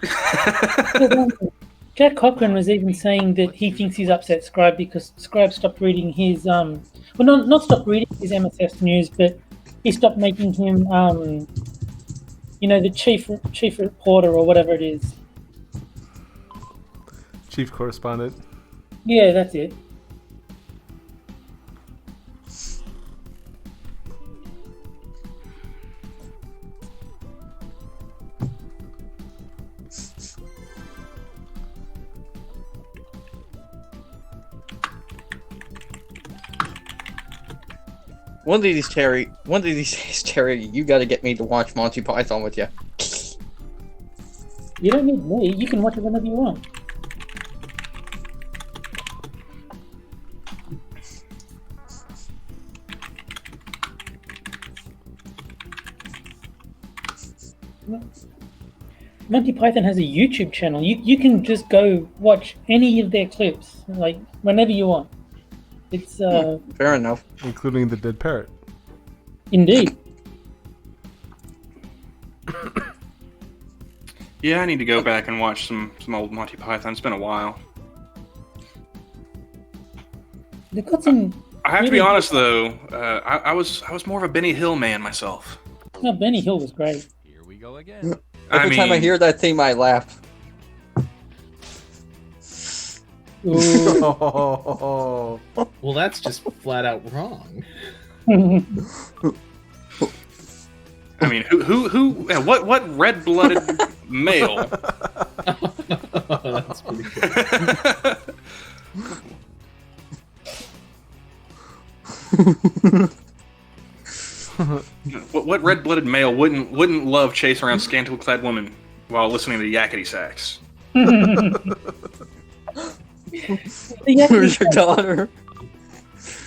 Jack Cochran was even saying that he thinks he's upset Scribe because Scribe stopped reading his well, not stopped reading his MSS news, but he stopped making him you know, the chief reporter or whatever it is. Chief correspondent. Yeah, that's it. One of these days, Terry, you gotta get me to watch Monty Python with you. You don't need me. You can watch it whenever you want. Monty Python has a YouTube channel. You can just go watch any of their clips, like whenever you want. It's fair enough. Including the dead parrot. Indeed. Yeah, I need to go back and watch some old Monty Python. It's been a while. They've got some. I have to be honest though, I was more of a Benny Hill man myself. No, Benny Hill was great. Here we go again. Every time I hear that theme, I laugh. Well, that's just flat out wrong. I mean, who what red-blooded male? That's pretty good. What red-blooded male wouldn't love chasing around scantily-clad women while listening to yakety sax? Where's your daughter?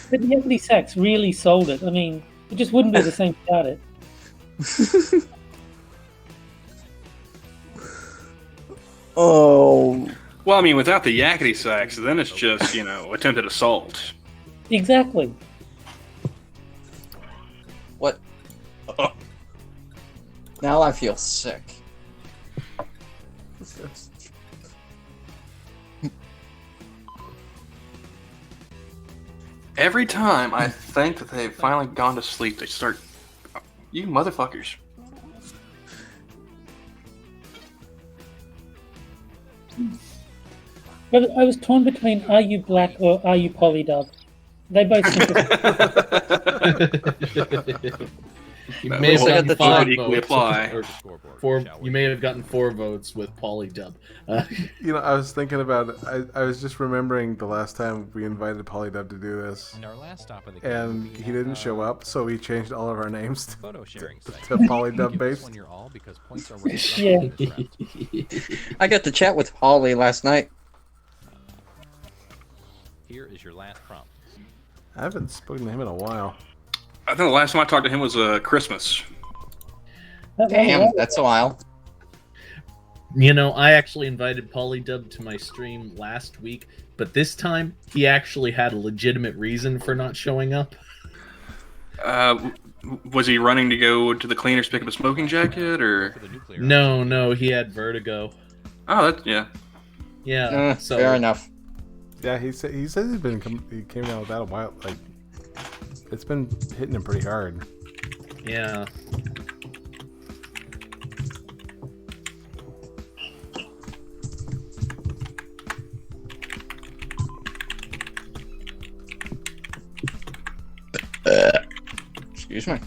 But the yakety sax really sold it. I mean, it just wouldn't be the same without it. Oh. Well, I mean, without the yakety sax, then it's just, you know, attempted assault. Exactly. What? Now I feel sick. Every time I think that they've finally gone to sleep, they start... You motherfuckers. But I was torn between are you black or are you polydub? They both seem to... You may have gotten 5 equally votes. apply. Or 4, you may have gotten 4 votes with polydub. You know, I was thinking about it. I was just remembering the last time we invited Polydub to do this. And our last stop of the game, And he didn't show up, so we changed all of our names to Polydub based. Yeah. I got to chat with Holly last night. Here is your last prompt. I haven't spoken to him in a while. I think the last time I talked to him was Christmas. Damn, that's a while. You know, I actually invited Polydub to my stream last week, but this time he actually had a legitimate reason for not showing up. Was he running to go to the cleaners pick up a smoking jacket, or? No, he had vertigo. Oh, that's yeah. Yeah, so fair enough. Yeah, he said he came down with that a while. Like, it's been hitting him pretty hard. Yeah. Excuse me.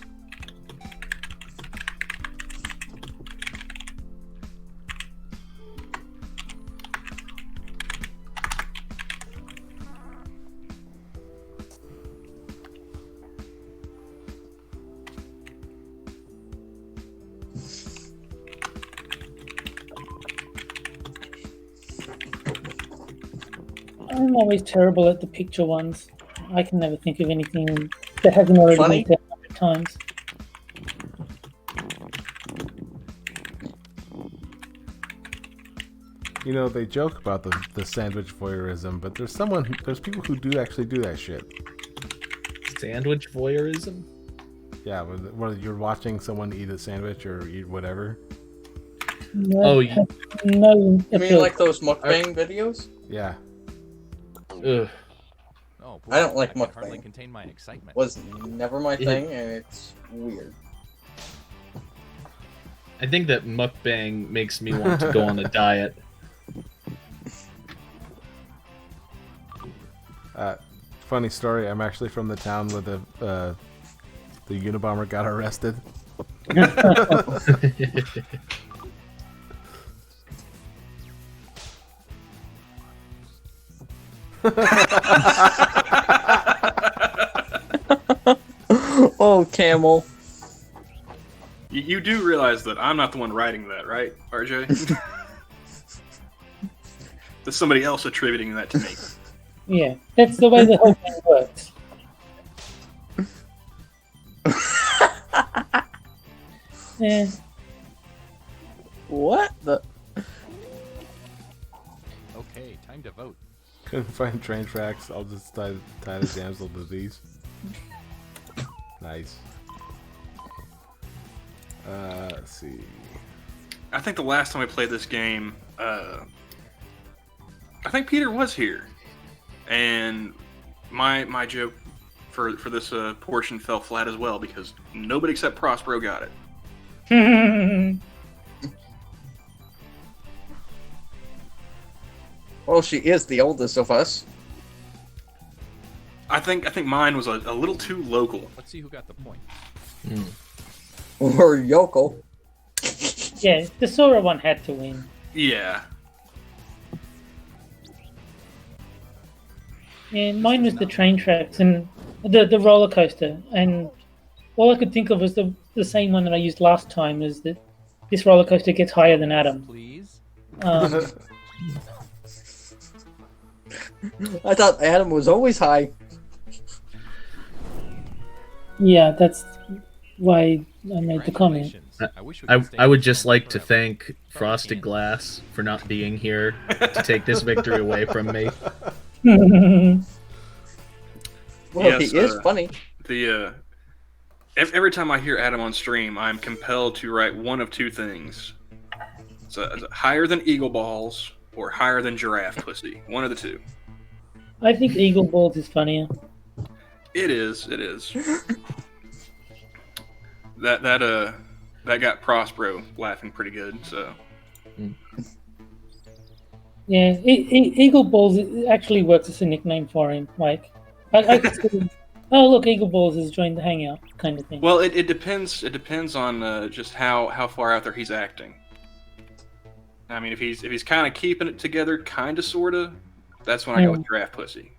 I'm always terrible at the picture ones. I can never think of anything that hasn't already Funny? been said 100 times. You know, they joke about the sandwich voyeurism, but there's people who do actually do that shit. Sandwich voyeurism? Yeah, whether you're watching someone eat a sandwich or eat whatever. No, Oh, no. You mean like those mukbang videos? Yeah. Ugh. Oh, boy, I don't like can hardly mukbang. contain my excitement. Was never my thing, and it's weird. I think that mukbang makes me want to go on a diet. Funny story. I'm actually from the town where the Unabomber got arrested. Oh, Camel. You do realize that I'm not the one writing that, right, RJ? There's somebody else attributing that to me. Yeah, that's the way the whole thing works. Yeah. What the? Okay, time to vote. Couldn't find train tracks. I'll just tie the damsel to these. Nice. Let's see. I think the last time I played this game, I think Peter was here, and my joke for this portion fell flat as well because nobody except Prospero got it. Well, she is the oldest of us. I think mine was a little too local. Let's see who got the point. Or yokel. Yeah, the Sora one had to win. Yeah. Yeah, mine was the train tracks and the roller coaster, and all I could think of was the same one that I used last time. Is that this roller coaster gets higher than Adam? Please. I thought Adam was always high. Yeah, that's why I made the comment. I would just like to thank Frosted Glass for not being here to take this victory away from me. Well, Yes, he is funny. Every time I hear Adam on stream, I'm compelled to write one of two things. So higher than Eagle Balls or higher than Giraffe Pussy. One of the two. I think Eagle Balls is funnier. It is. It is. That got Prospero laughing pretty good. So. Yeah, Eagle Balls actually works as a nickname for him. Like, I could see, oh look, Eagle Balls has joined the hangout, kind of thing. Well, it depends. It depends on just how far out there he's acting. I mean, if he's kind of keeping it together, kind of, sorta, that's when I go with Giraffe Pussy.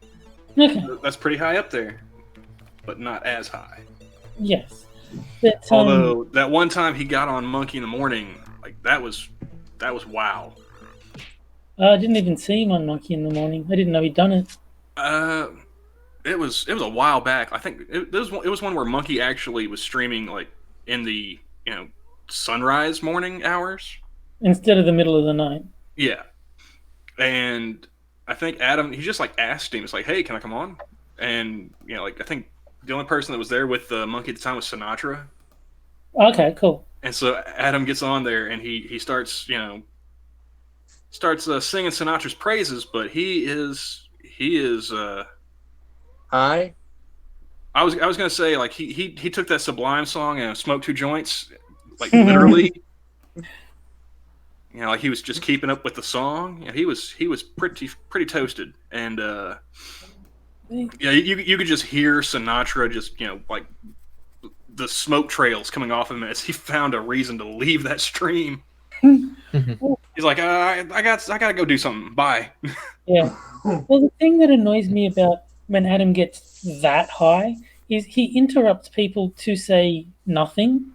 Okay. That's pretty high up there, but not as high. Yes. But, Although that one time he got on Monkey in the Morning, like that was wow. I didn't even see him on Monkey in the Morning. I didn't know he'd done it. It was a while back. I think it was one where Monkey actually was streaming like in the sunrise morning hours. instead of the middle of the night. Yeah, and I think Adam, he just like asked him, it's like, hey, can I come on? And like I think the only person that was there with the monkey at the time was Sinatra. Okay, cool. And so Adam gets on there and he starts singing Sinatra's praises, but he is Hi. I was gonna say, like, he took that Sublime song and smoked 2 joints, like literally. Like he was just keeping up with the song. He was pretty toasted, and you could just hear Sinatra just like the smoke trails coming off of him as he found a reason to leave that stream. He's like, I gotta go do something. Bye. Yeah. Well, the thing that annoys me about when Adam gets that high is he interrupts people to say nothing.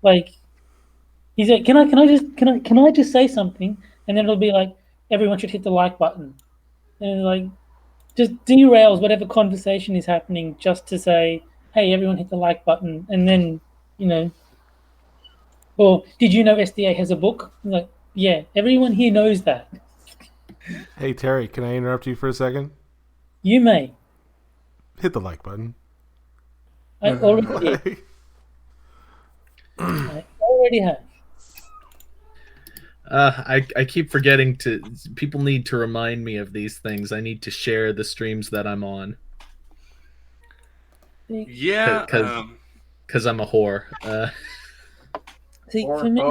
Like, he's like, can I just say something? And then it'll be like, everyone should hit the like button. And like, just derails whatever conversation is happening just to say, hey, everyone hit the like button. And then, or did you know SDA has a book? I'm like, yeah, everyone here knows that. Hey, Terry, can I interrupt you for a second? You may. Hit the like button. I already did. I already have. I keep forgetting to. People need to remind me of these things. I need to share the streams that I'm on. Yeah, because I'm a whore. See, for me,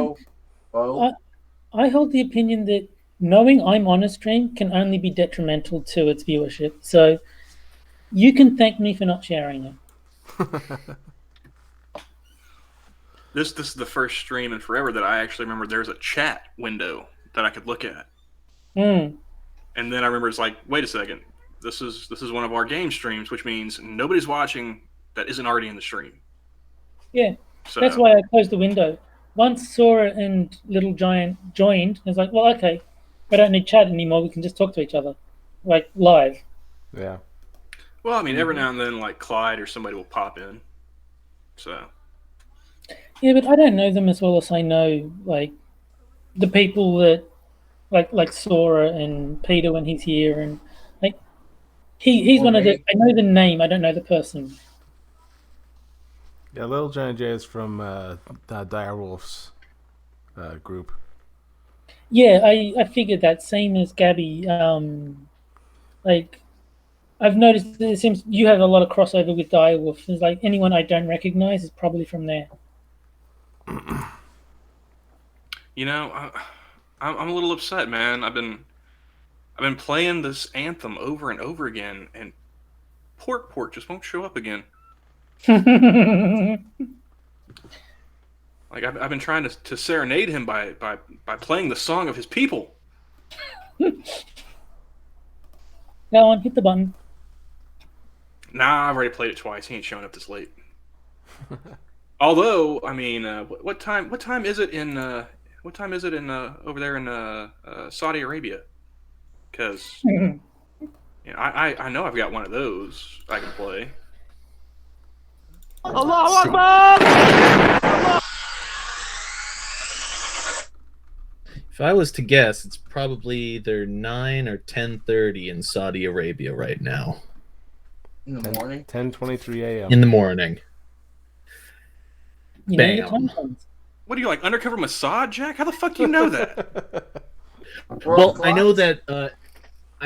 I hold the opinion that knowing I'm on a stream can only be detrimental to its viewership. So you can thank me for not sharing it. This is the first stream in forever that I actually remember there's a chat window that I could look at. Mm. And then I remember it's like, wait a second, this is one of our game streams, which means nobody's watching that isn't already in the stream. Yeah, so that's why I closed the window. Once Sora and Little Giant joined, I was like, well, okay, we don't need chat anymore. We can just talk to each other, like live. Yeah. Well, I mean, every now and then, like Clyde or somebody will pop in. So. Yeah, but I don't know them as well as I know, like, the people that, like Sora and Peter when he's here, and like, he's one of the. I know the name, I don't know the person. Yeah, Little Giant Jay is from Direwolf's group. Yeah, I figured that. Same as Gabby. Like, I've noticed that it seems you have a lot of crossover with Direwolf. It's like anyone I don't recognize is probably from there. I'm a little upset, man. I've been playing this anthem over and over again, and Pork just won't show up again. Like I've been trying to serenade him by playing the song of his people. Go on, hit the button. Nah, I've already played it twice. He ain't showing up this late. Although, I mean, what time is it in over there in Saudi Arabia? Because I know I've got one of those I can play. Allahu Akbar! If I was to guess, it's probably either 9 or 10:30 in Saudi Arabia right now. In the morning? 10:23 a.m. In the morning. Bam. What are you, like, undercover Mossad, Jack? How the fuck do you know that? Well, I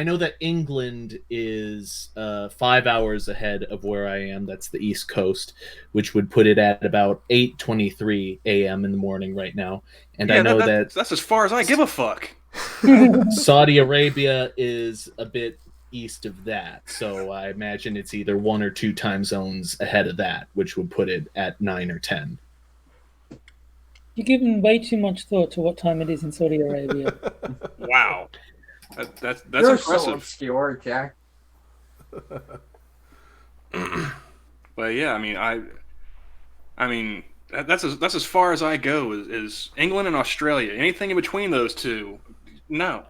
know that England is 5 hours ahead of where I am. That's the East Coast, which would put it at about 8:23 a.m. in the morning right now. And yeah, I know that's as far as I give a fuck. Saudi Arabia is a bit east of that, so I imagine it's either 1 or 2 time zones ahead of that, which would put it at 9 or 10. You're giving way too much thought to what time it is in Saudi Arabia. Wow. That's You're impressive. so obscure, Jack. But yeah, I mean that's as far as I go is England and Australia. Anything in between those two, no.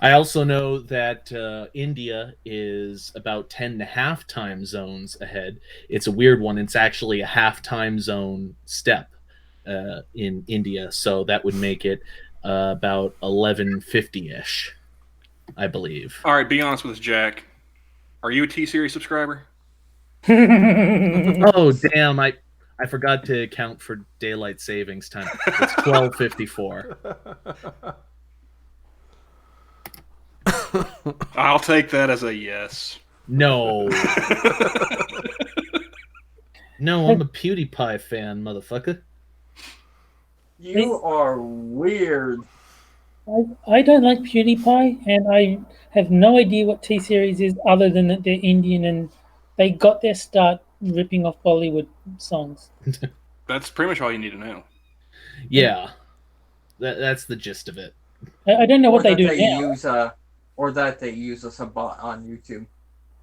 I also know that India is about 10.5 time zones ahead. It's a weird one. It's actually a half time zone step. in India, so that would make it about 1150-ish, I believe. All right, be honest with us, Jack. Are you a T-Series subscriber? Oh, damn, I forgot to account for daylight savings time. It's 12:54. I'll take that as a yes. No. No, I'm a PewDiePie fan, motherfucker. You are weird. I don't like PewDiePie, and I have no idea what T-Series is other than that they're Indian and they got their start ripping off Bollywood songs. That's pretty much all you need to know. Yeah, that's the gist of it. I don't know what they do now. Or that they use as a bot on YouTube.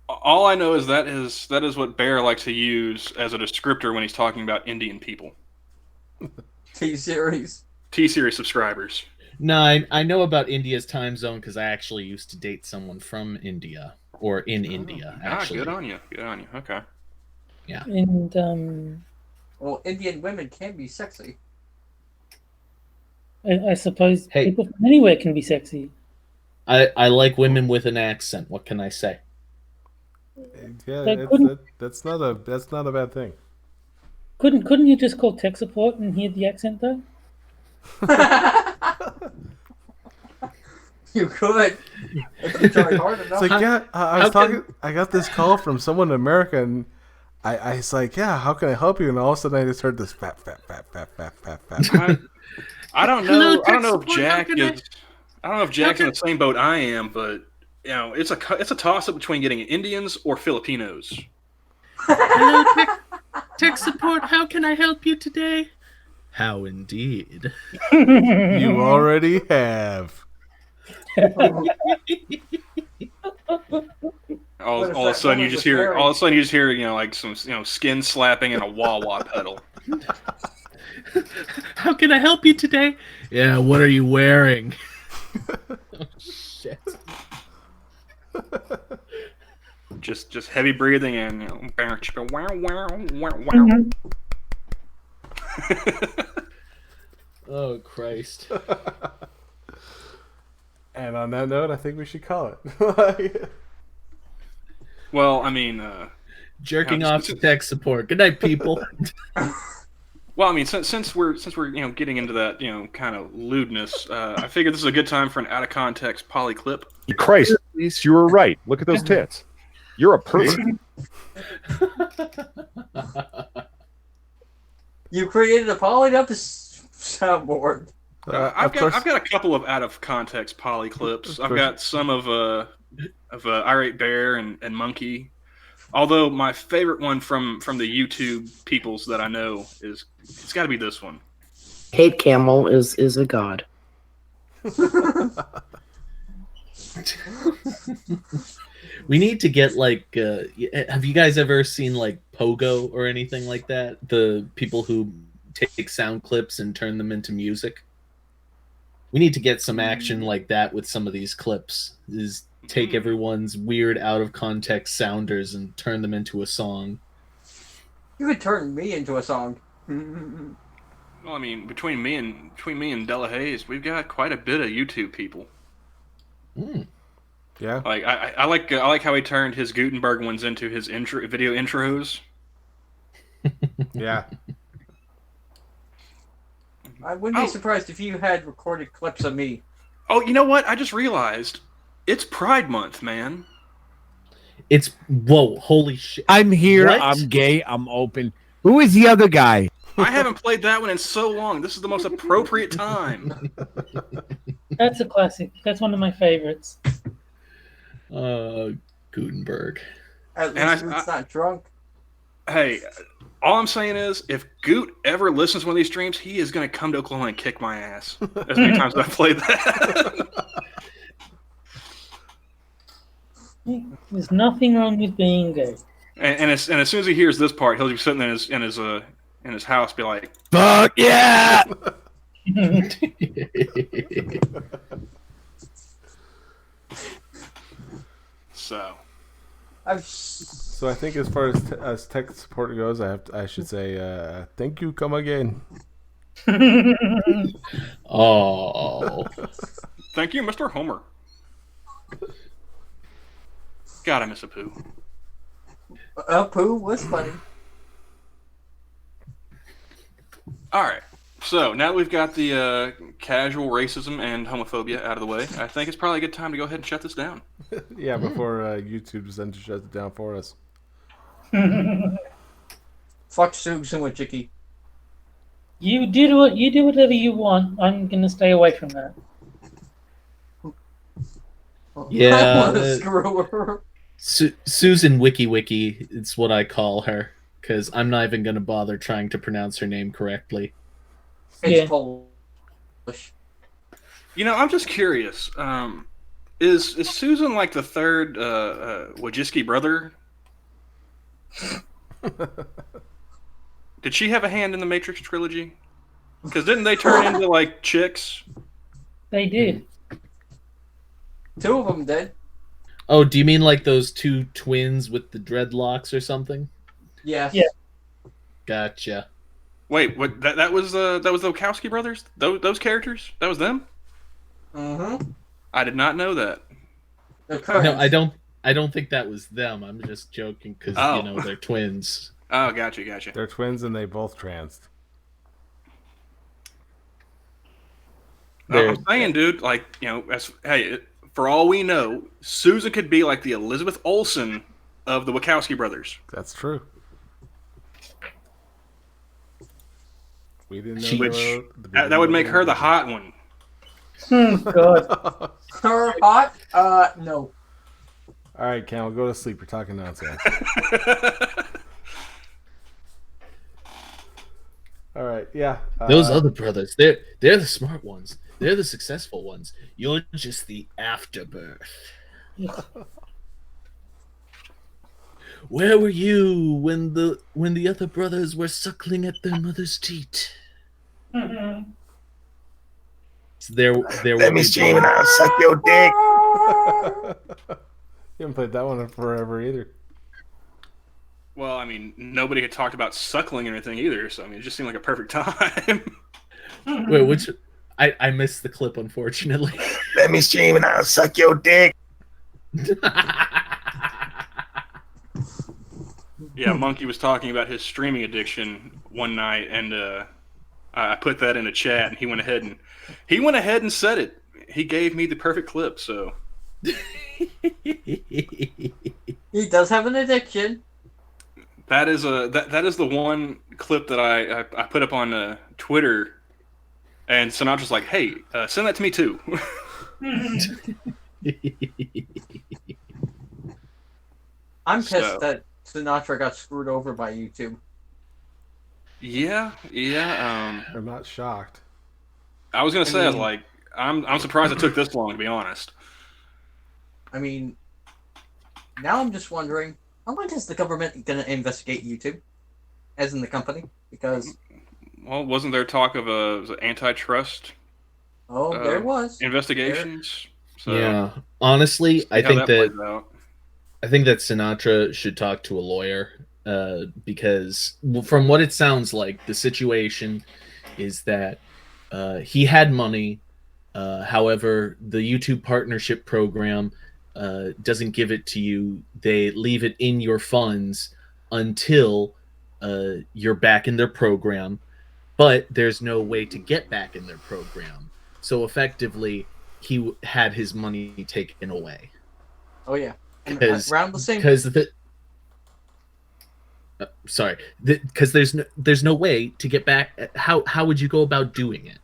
All I know is that is what Bear likes to use as a descriptor when he's talking about Indian people. T-Series subscribers. No, I know about India's time zone because I actually used to date someone from India, or in India, actually. Good on you. Good on you. Okay. Yeah. And well, Indian women can be sexy. I suppose people from anywhere can be sexy. I like women with an accent. What can I say? Yeah, that's not a bad thing. Couldn't you just call tech support and hear the accent though? You could. If you tried hard enough. It's like, yeah, I got this call from someone in America, and I was like, yeah, how can I help you? And all of a sudden, I just heard this fat. I don't know. I don't know if Jack is. I don't know if Jack's in the same boat I am, but you know, it's a toss up between getting Indians or Filipinos. Hello, tech support. How can I help you today? How indeed. You already have. All of a sudden you just hear like some skin slapping and a wah wah pedal. How can I help you today? Yeah, what are you wearing? Oh, shit. Just heavy breathing and wow. Oh Christ. And on that note, I think we should call it. Well, I mean, jerking off to tech support. Good night, people. Well, I mean, since we're getting into that kind of lewdness, I figured this is a good time for an out of context poly clip. Christ, you were right. Look at those tits. You're a person. You created a poly up soundboard. I've got a couple of out of context poly clips. I've got some of Irate Bear and Monkey. Although my favorite one from the YouTube peoples that I know it's got to be this one. Hate Camel is a god. We need to get like. Have you guys ever seen like Pogo or anything like that? The people who take sound clips and turn them into music. We need to get some action like that with some of these clips. Is take everyone's weird out of context sounders and turn them into a song. You could turn me into a song. Well, I mean, between me and Della Hayes, we've got quite a bit of YouTube people. Yeah. Like I like how he turned his Gutenberg ones into his video intros. Yeah. I wouldn't be surprised if you had recorded clips of me. Oh, you know what? I just realized it's Pride Month, man. It's holy shit! I'm here. What? I'm gay. I'm open. Who is the other guy? I haven't played that one in so long. This is the most appropriate time. That's a classic. That's one of my favorites. Gutenberg. At least it's not drunk. Hey, all I'm saying is, if Goot ever listens to one of these streams, he is going to come to Oklahoma and kick my ass. As many times as I've played that. There's nothing wrong with being gay. And as soon as he hears this part, he'll be sitting in his house, be like, "Fuck yeah!" So I think as far as tech support goes, I should say thank you. Come again. Oh. Thank you, Mr. Homer. God, I miss a poo. Pooh was funny. All right. So now that we've got the casual racism and homophobia out of the way, I think it's probably a good time to go ahead and shut this down. Yeah, before YouTube sends to shut it down for us. Fuck Susan with Chicky. You do whatever you want. I'm gonna stay away from that. Yeah, I want to screw her. Susan Wiki, it's what I call her, because I'm not even going to bother trying to pronounce her name correctly. It's Polish. You know, I'm just curious. Is Susan like the third Wojcicki brother? Did she have a hand in the Matrix trilogy? Because didn't they turn into like chicks? They did. Two of them did. Oh, do you mean like those two twins with the dreadlocks or something? Yes. Yeah. Gotcha. Wait, what? That was the Wachowski brothers? Those characters? That was them? Mm-hmm. I did not know that. No, I don't think that was them. I'm just joking because you know they're twins. Oh, gotcha. They're twins and they both transed. I'm saying, dude, like, you know, for all we know, Susan could be like the Elizabeth Olsen of the Wachowski brothers. That's true. We didn't know that would make her the hot one. God. Her hot? No. All right, Camel, go to sleep. You're talking nonsense. All right, yeah. Those other brothers, they're the smart ones. They're the successful ones. You're just the afterbirth. Where were you when the other brothers were suckling at their mother's teat? Let me stream and I'll suck your dick. You haven't played that one in forever either. Well, I mean, nobody had talked about suckling or anything either, so I mean, it just seemed like a perfect time. Wait, which? I missed the clip, unfortunately. Let me stream and I'll suck your dick. Yeah, Monkey was talking about his streaming addiction one night, and I put that in a chat, and he went ahead and said it. He gave me the perfect clip, so. He does have an addiction. That is the one clip that I put up on Twitter, and Sinatra's like, "Hey, send that to me too." I'm pissed that Sinatra got screwed over by YouTube. Yeah. I'm not shocked. I was gonna say, I'm surprised it took this long, to be honest. I mean, now I'm just wondering, how much is the government going to investigate YouTube, as in the company? Because, well, wasn't there talk of antitrust? Oh, there was investigations. So yeah, honestly, I think that Sinatra should talk to a lawyer because, from what it sounds like, the situation is that he had money. However, the YouTube partnership program doesn't give it to you. They leave it in your funds until you're back in their program, but there's no way to get back in their program. So effectively, he had his money taken away. Oh yeah, because around the same. Because there's no way to get back. How would you go about doing it?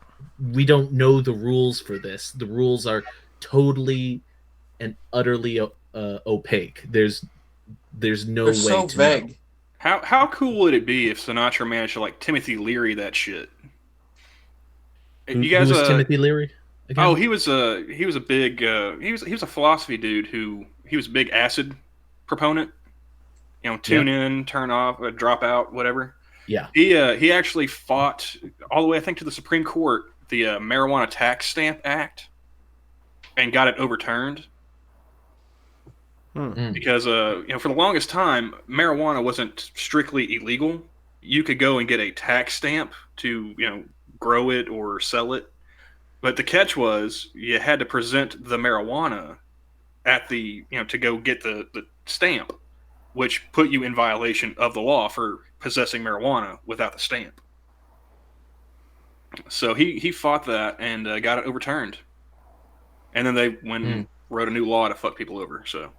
We don't know the rules for this. The rules are totally and utterly opaque. There's no way so to vague. know. How cool would it be if Sinatra managed to like Timothy Leary that shit? You guys, who was Timothy Leary? Again? Oh, he was a big he was a philosophy dude he was a big acid proponent. You know, tune in, turn off, drop out, whatever. Yeah. He actually fought all the way, I think, to the Supreme Court, the Marijuana Tax Stamp Act, and got it overturned. Because you know, for the longest time, marijuana wasn't strictly illegal. You could go and get a tax stamp to, you know, grow it or sell it. But the catch was you had to present the marijuana at the, to go get the stamp, which put you in violation of the law for possessing marijuana without the stamp. So he fought that and got it overturned. And then they went and wrote a new law to fuck people over. So,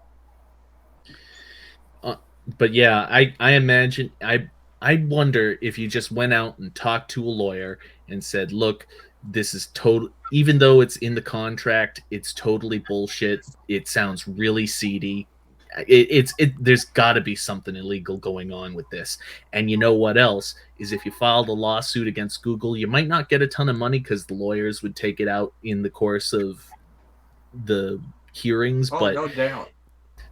but yeah, I imagine I wonder if you just went out and talked to a lawyer and said, "Look, this is total. Even though it's in the contract, it's totally bullshit. It sounds really seedy. There's got to be something illegal going on with this." And you know what else is, if you filed a lawsuit against Google, you might not get a ton of money because the lawyers would take it out in the course of the hearings. Oh, but no doubt.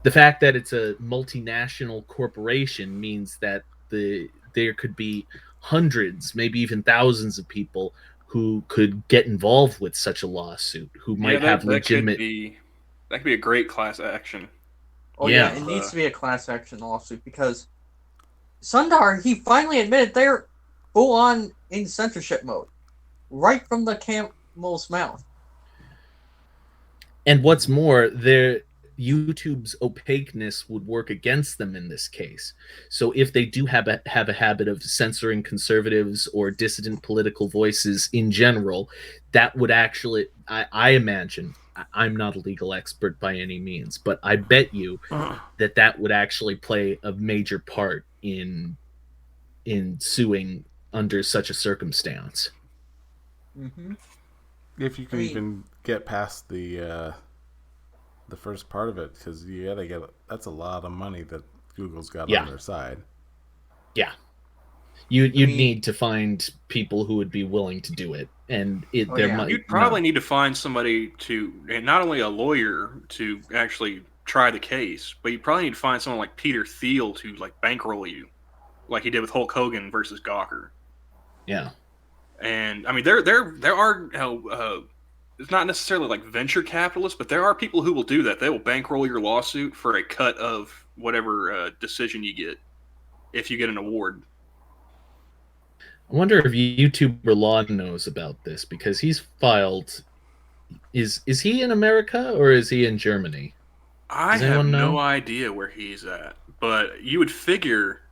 The fact that it's a multinational corporation means that there could be hundreds, maybe even thousands of people who could get involved with such a lawsuit, who might have legitimate. That could be a great class action. Oh yeah, it needs to be a class action lawsuit because Sundar, he finally admitted they're full on in censorship mode, right from the camel's mouth. And what's more, YouTube's opaqueness would work against them in this case. So if they do have a habit of censoring conservatives or dissident political voices in general, that would actually, I imagine, I'm not a legal expert by any means, but I bet you that would actually play a major part in suing under such a circumstance. Mm-hmm. If you can even get past the first part of it, because that's a lot of money that Google's got on their side. Yeah, you'd need to find people who would be willing to do it, and you'd probably need to find somebody and not only a lawyer to actually try the case, but you probably need to find someone like Peter Thiel to like bankroll you, like he did with Hulk Hogan versus Gawker. Yeah, and I mean there are. It's not necessarily like venture capitalists, but there are people who will do that. They will bankroll your lawsuit for a cut of whatever decision you get if you get an award. I wonder if YouTuber Law knows about this, because he's filed. Is he in America or is he in Germany? I have no idea where he's at, but you would figure,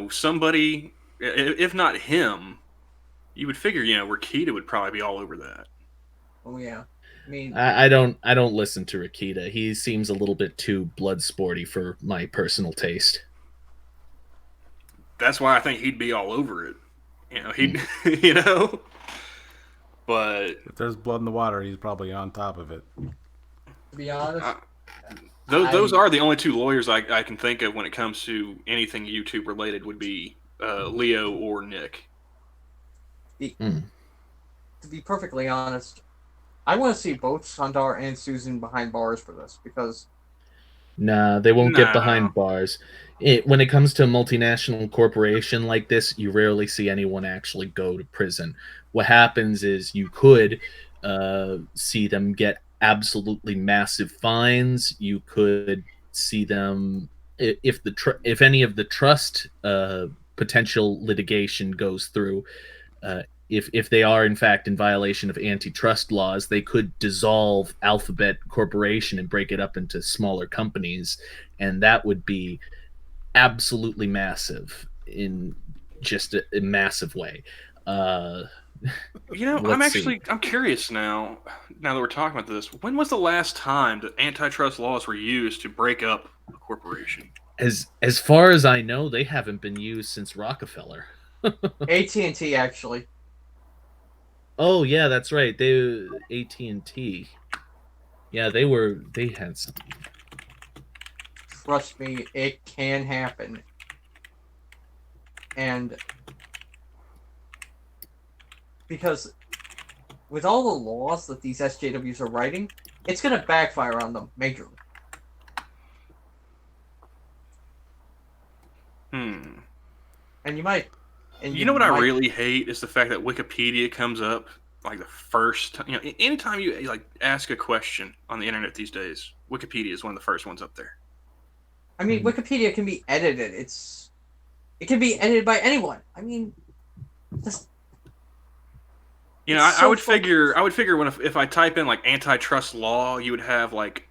somebody, if not him, you would figure, Rakita would probably be all over that. Oh yeah, I mean, I don't listen to Rakita. He seems a little bit too blood sporty for my personal taste. That's why I think he'd be all over it. But if there's blood in the water, he's probably on top of it. To be honest, those are the only two lawyers I can think of when it comes to anything YouTube related. Would be Leo or Nick. To be perfectly honest, I want to see both Sundar and Susan behind bars for this, because... Nah, they won't get behind bars. When it comes to a multinational corporation like this, you rarely see anyone actually go to prison. What happens is you could see them get absolutely massive fines. You could see them, if any of the trust potential litigation goes through, if they are in fact in violation of antitrust laws, they could dissolve Alphabet Corporation and break it up into smaller companies, and that would be absolutely massive in just a massive way. I'm curious now that we're talking about this. When was the last time that antitrust laws were used to break up a corporation? As far as I know, they haven't been used since Rockefeller. AT&T actually. Oh yeah, that's right. AT&T. Yeah, they had some. Trust me, it can happen. And because with all the laws that these SJWs are writing, it's going to backfire on them majorly. And you might... You know what I really hate is the fact that Wikipedia comes up like the first time. Anytime you like ask a question on the internet these days, Wikipedia is one of the first ones up there. I mean, Wikipedia can be edited. It can be edited by anyone. I mean, You know, I would figure if I type in like antitrust law, you would have like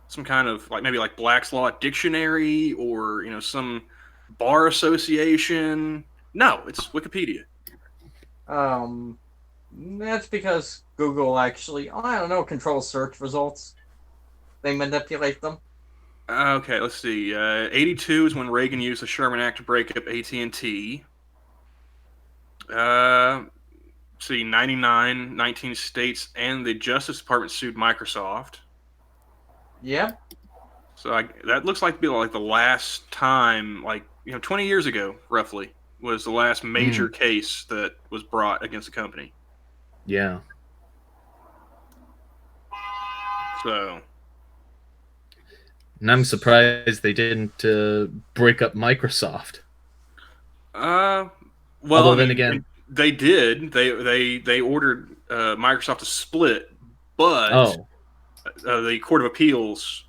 some kind of like maybe like Black's Law Dictionary or some bar association. No, it's Wikipedia. That's because Google actually, I don't know, controls search results. They manipulate them. Okay, let's see. 82 is when Reagan used the Sherman Act to break up AT&T. See, 99, 19 states and the Justice Department sued Microsoft. Yep. So that looks like to be like the last time, 20 years ago, roughly, was the last major case that was brought against the company. Yeah. So. And I'm surprised they didn't break up Microsoft. Well, although then again, they did. They ordered Microsoft to split, but the Court of Appeals,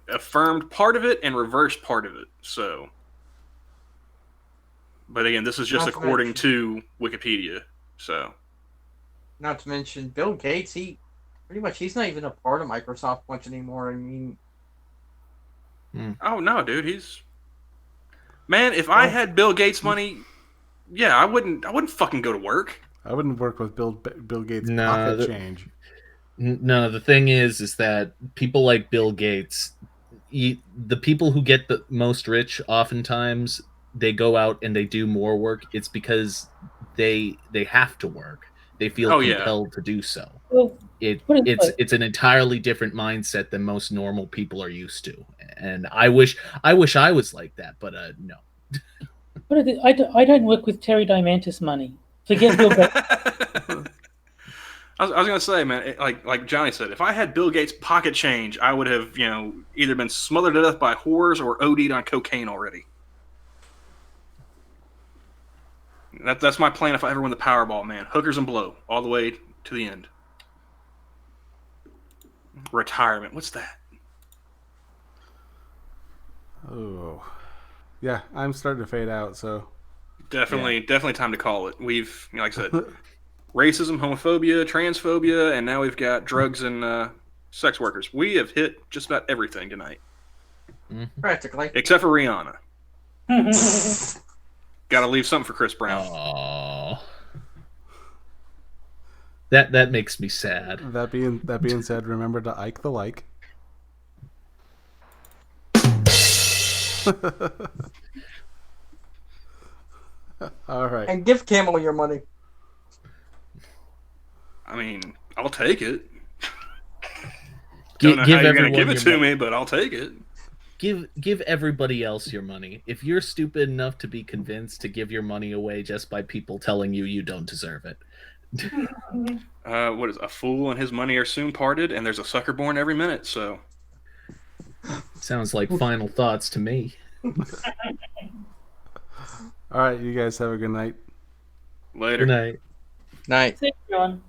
affirmed part of it and reversed part of it. So, but again, this is just according to Wikipedia. So, not to mention Bill Gates. He's not even a part of Microsoft much anymore. I mean. Oh no, dude! If I had Bill Gates money, I wouldn't fucking go to work. I wouldn't work with Bill Gates' pocket change. No, the thing is that people like Bill Gates, the people who get the most rich, oftentimes they go out and they do more work. It's because they have to work. They feel compelled to do so. Well, it's an entirely different mindset than most normal people are used to, and I wish I was like that, but no. But I don't work with Terry Diamantis money. Forget Bill Gates. I was gonna say, man, like Johnny said, if I had Bill Gates' pocket change, I would have either been smothered to death by whores or OD'd on cocaine already. That's my plan if I ever win the Powerball, man. Hookers and blow all the way to the end. Retirement. What's that? Oh, yeah. I'm starting to fade out. So definitely time to call it. We've, like I said, racism, homophobia, transphobia, and now we've got drugs and sex workers. We have hit just about everything tonight. Practically, except for Rihanna. Got to leave something for Chris Brown. Oh, that makes me sad. That being said, remember to Ike the like. All right. And give Camel your money. I mean, I'll take it. Give how you're gonna give it to money. me, but I'll take it. Give everybody else your money. If you're stupid enough to be convinced to give your money away just by people telling you don't deserve it. What is a fool and his money are soon parted, and there's a sucker born every minute. So sounds like final thoughts to me. All right, you guys have a good night. Later. Good night. Night. See you, John.